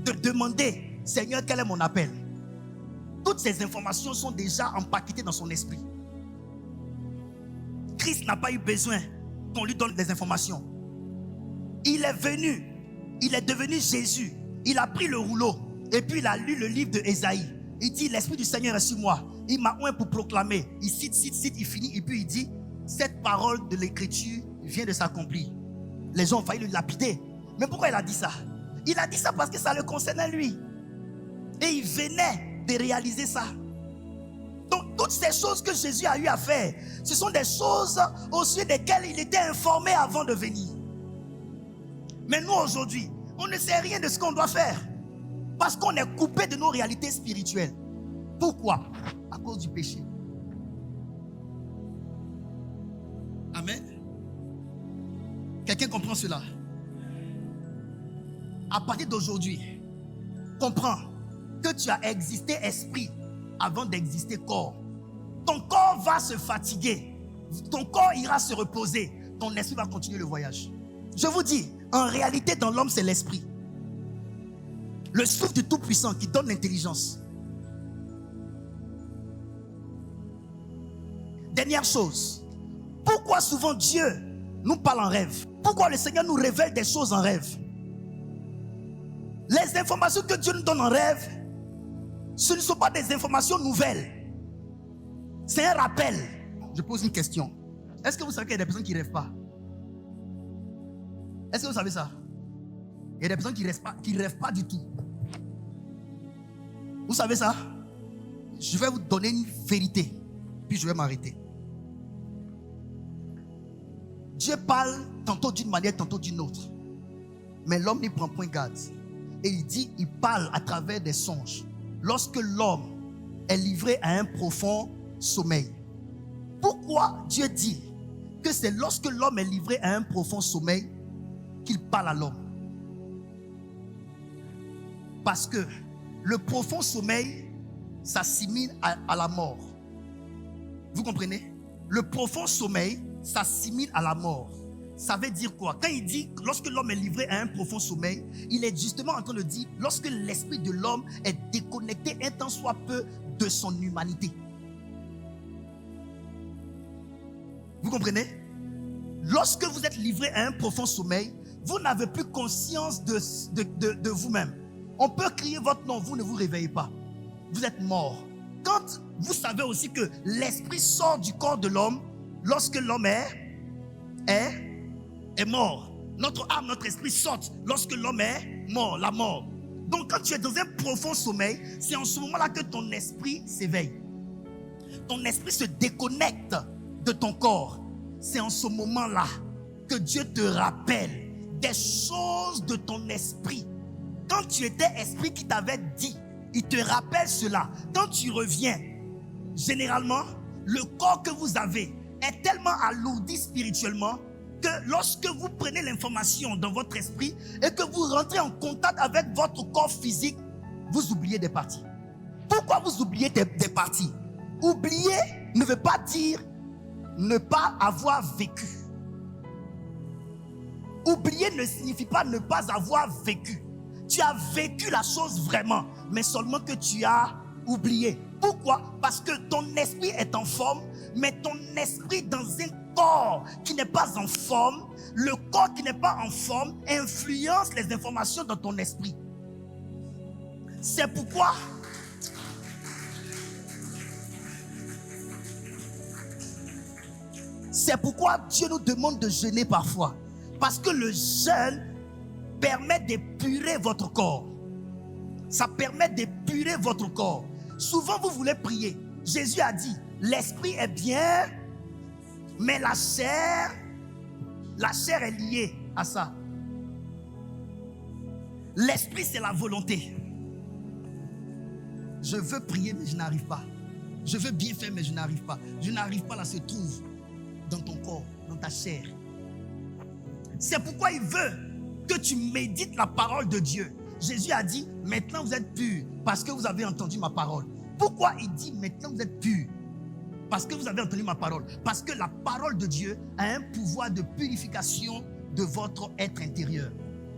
de demander, Seigneur, quel est mon appel? Toutes ces informations sont déjà empaquetées dans son esprit. Christ n'a pas eu besoin qu'on lui donne des informations. Il est venu, il est devenu Jésus, il a pris le rouleau et puis il a lu le livre de Ésaïe. Il dit, l'Esprit du Seigneur est sur moi. Il m'a oint pour proclamer. Il cite, il finit. Et puis il dit, cette parole de l'écriture vient de s'accomplir. Les gens ont failli le lapider. Mais pourquoi il a dit ça? Il a dit ça parce que ça le concernait lui. Et il venait de réaliser ça. Donc toutes ces choses que Jésus a eu à faire, ce sont des choses au sujet desquelles il était informé avant de venir. Mais nous aujourd'hui, on ne sait rien de ce qu'on doit faire. Parce qu'on est coupé de nos réalités spirituelles. Pourquoi? À cause du péché. Amen. Quelqu'un comprend cela? À partir d'aujourd'hui, comprends que tu as existé esprit avant d'exister corps. Ton corps va se fatiguer. Ton corps ira se reposer. Ton esprit va continuer le voyage. Je vous dis, en réalité, dans l'homme, c'est l'esprit. Le souffle du Tout-Puissant qui donne l'intelligence. Dernière chose. Pourquoi souvent Dieu nous parle en rêve? Pourquoi le Seigneur nous révèle des choses en rêve? Les informations que Dieu nous donne en rêve, ce ne sont pas des informations nouvelles. C'est un rappel. Je pose une question. Est-ce que vous savez qu'il y a des personnes qui ne rêvent pas? Est-ce que vous savez ça? Il y a des personnes qui ne rêvent pas du tout. Vous savez ça? Je vais vous donner une vérité, puis je vais m'arrêter. Dieu parle tantôt d'une manière, tantôt d'une autre. Mais l'homme n'y prend point garde. Et il dit, il parle à travers des songes. Lorsque l'homme est livré à un profond sommeil. Pourquoi Dieu dit que c'est lorsque l'homme est livré à un profond sommeil qu'il parle à l'homme? Parce que le profond sommeil s'assimile à la mort. Vous comprenez? Le profond sommeil s'assimile à la mort. Ça veut dire quoi? Quand il dit lorsque l'homme est livré à un profond sommeil, il est justement en train de dire lorsque l'esprit de l'homme est déconnecté un tant soit peu de son humanité. Vous comprenez? Lorsque vous êtes livré à un profond sommeil, vous n'avez plus conscience de vous-même. On peut crier votre nom, vous ne vous réveillez pas. Vous êtes mort. Quand vous savez aussi que l'esprit sort du corps de l'homme, lorsque l'homme est mort. Notre âme, notre esprit sortent lorsque l'homme est mort, la mort. Donc quand tu es dans un profond sommeil, c'est en ce moment-là que ton esprit s'éveille. Ton esprit se déconnecte de ton corps. C'est en ce moment-là que Dieu te rappelle des choses de ton esprit. Quand tu étais esprit qui t'avait dit, il te rappelle cela. Quand tu reviens, généralement, le corps que vous avez est tellement alourdi spirituellement que lorsque vous prenez l'information dans votre esprit et que vous rentrez en contact avec votre corps physique, vous oubliez des parties. Pourquoi vous oubliez des parties? Oublier ne veut pas dire ne pas avoir vécu. Oublier ne signifie pas ne pas avoir vécu. Tu as vécu la chose vraiment, mais seulement que tu as oublié. Pourquoi? Parce que ton esprit est en forme, mais ton esprit dans un corps qui n'est pas en forme, le corps qui n'est pas en forme influence les informations dans ton esprit. C'est pourquoi Dieu nous demande de jeûner parfois. Parce que le jeûne permet d'épurer votre corps. Ça permet d'épurer votre corps. Souvent, vous voulez prier. Jésus a dit, l'esprit est bien, mais la chair est liée à ça. L'esprit, c'est la volonté. Je veux prier, mais je n'arrive pas. Je veux bien faire, mais je n'arrive pas. Je n'arrive pas, là, se trouve dans ton corps, dans ta chair. C'est pourquoi il veut que tu médites la parole de Dieu. Jésus a dit, maintenant vous êtes purs parce que vous avez entendu ma parole. Pourquoi il dit, maintenant vous êtes purs? Parce que vous avez entendu ma parole. Parce que la parole de Dieu a un pouvoir de purification de votre être intérieur.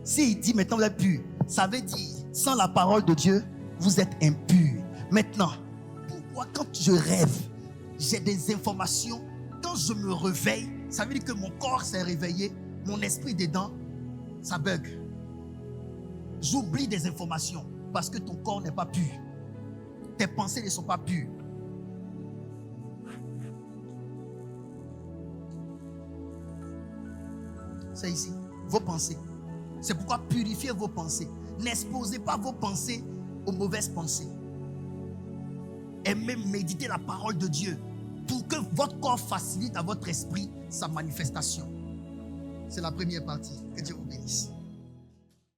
S'il dit, maintenant vous êtes purs, ça veut dire, sans la parole de Dieu, vous êtes impurs. Maintenant, pourquoi quand je rêve, j'ai des informations, quand je me réveille, ça veut dire que mon corps s'est réveillé, mon esprit dedans, ça bug. J'oublie des informations parce que ton corps n'est pas pur. Tes pensées ne sont pas pures. C'est ici, vos pensées. C'est pourquoi purifiez vos pensées. N'exposez pas vos pensées aux mauvaises pensées. Aimez méditer la parole de Dieu pour que votre corps facilite à votre esprit sa manifestation. C'est la première partie. Que Dieu vous bénisse.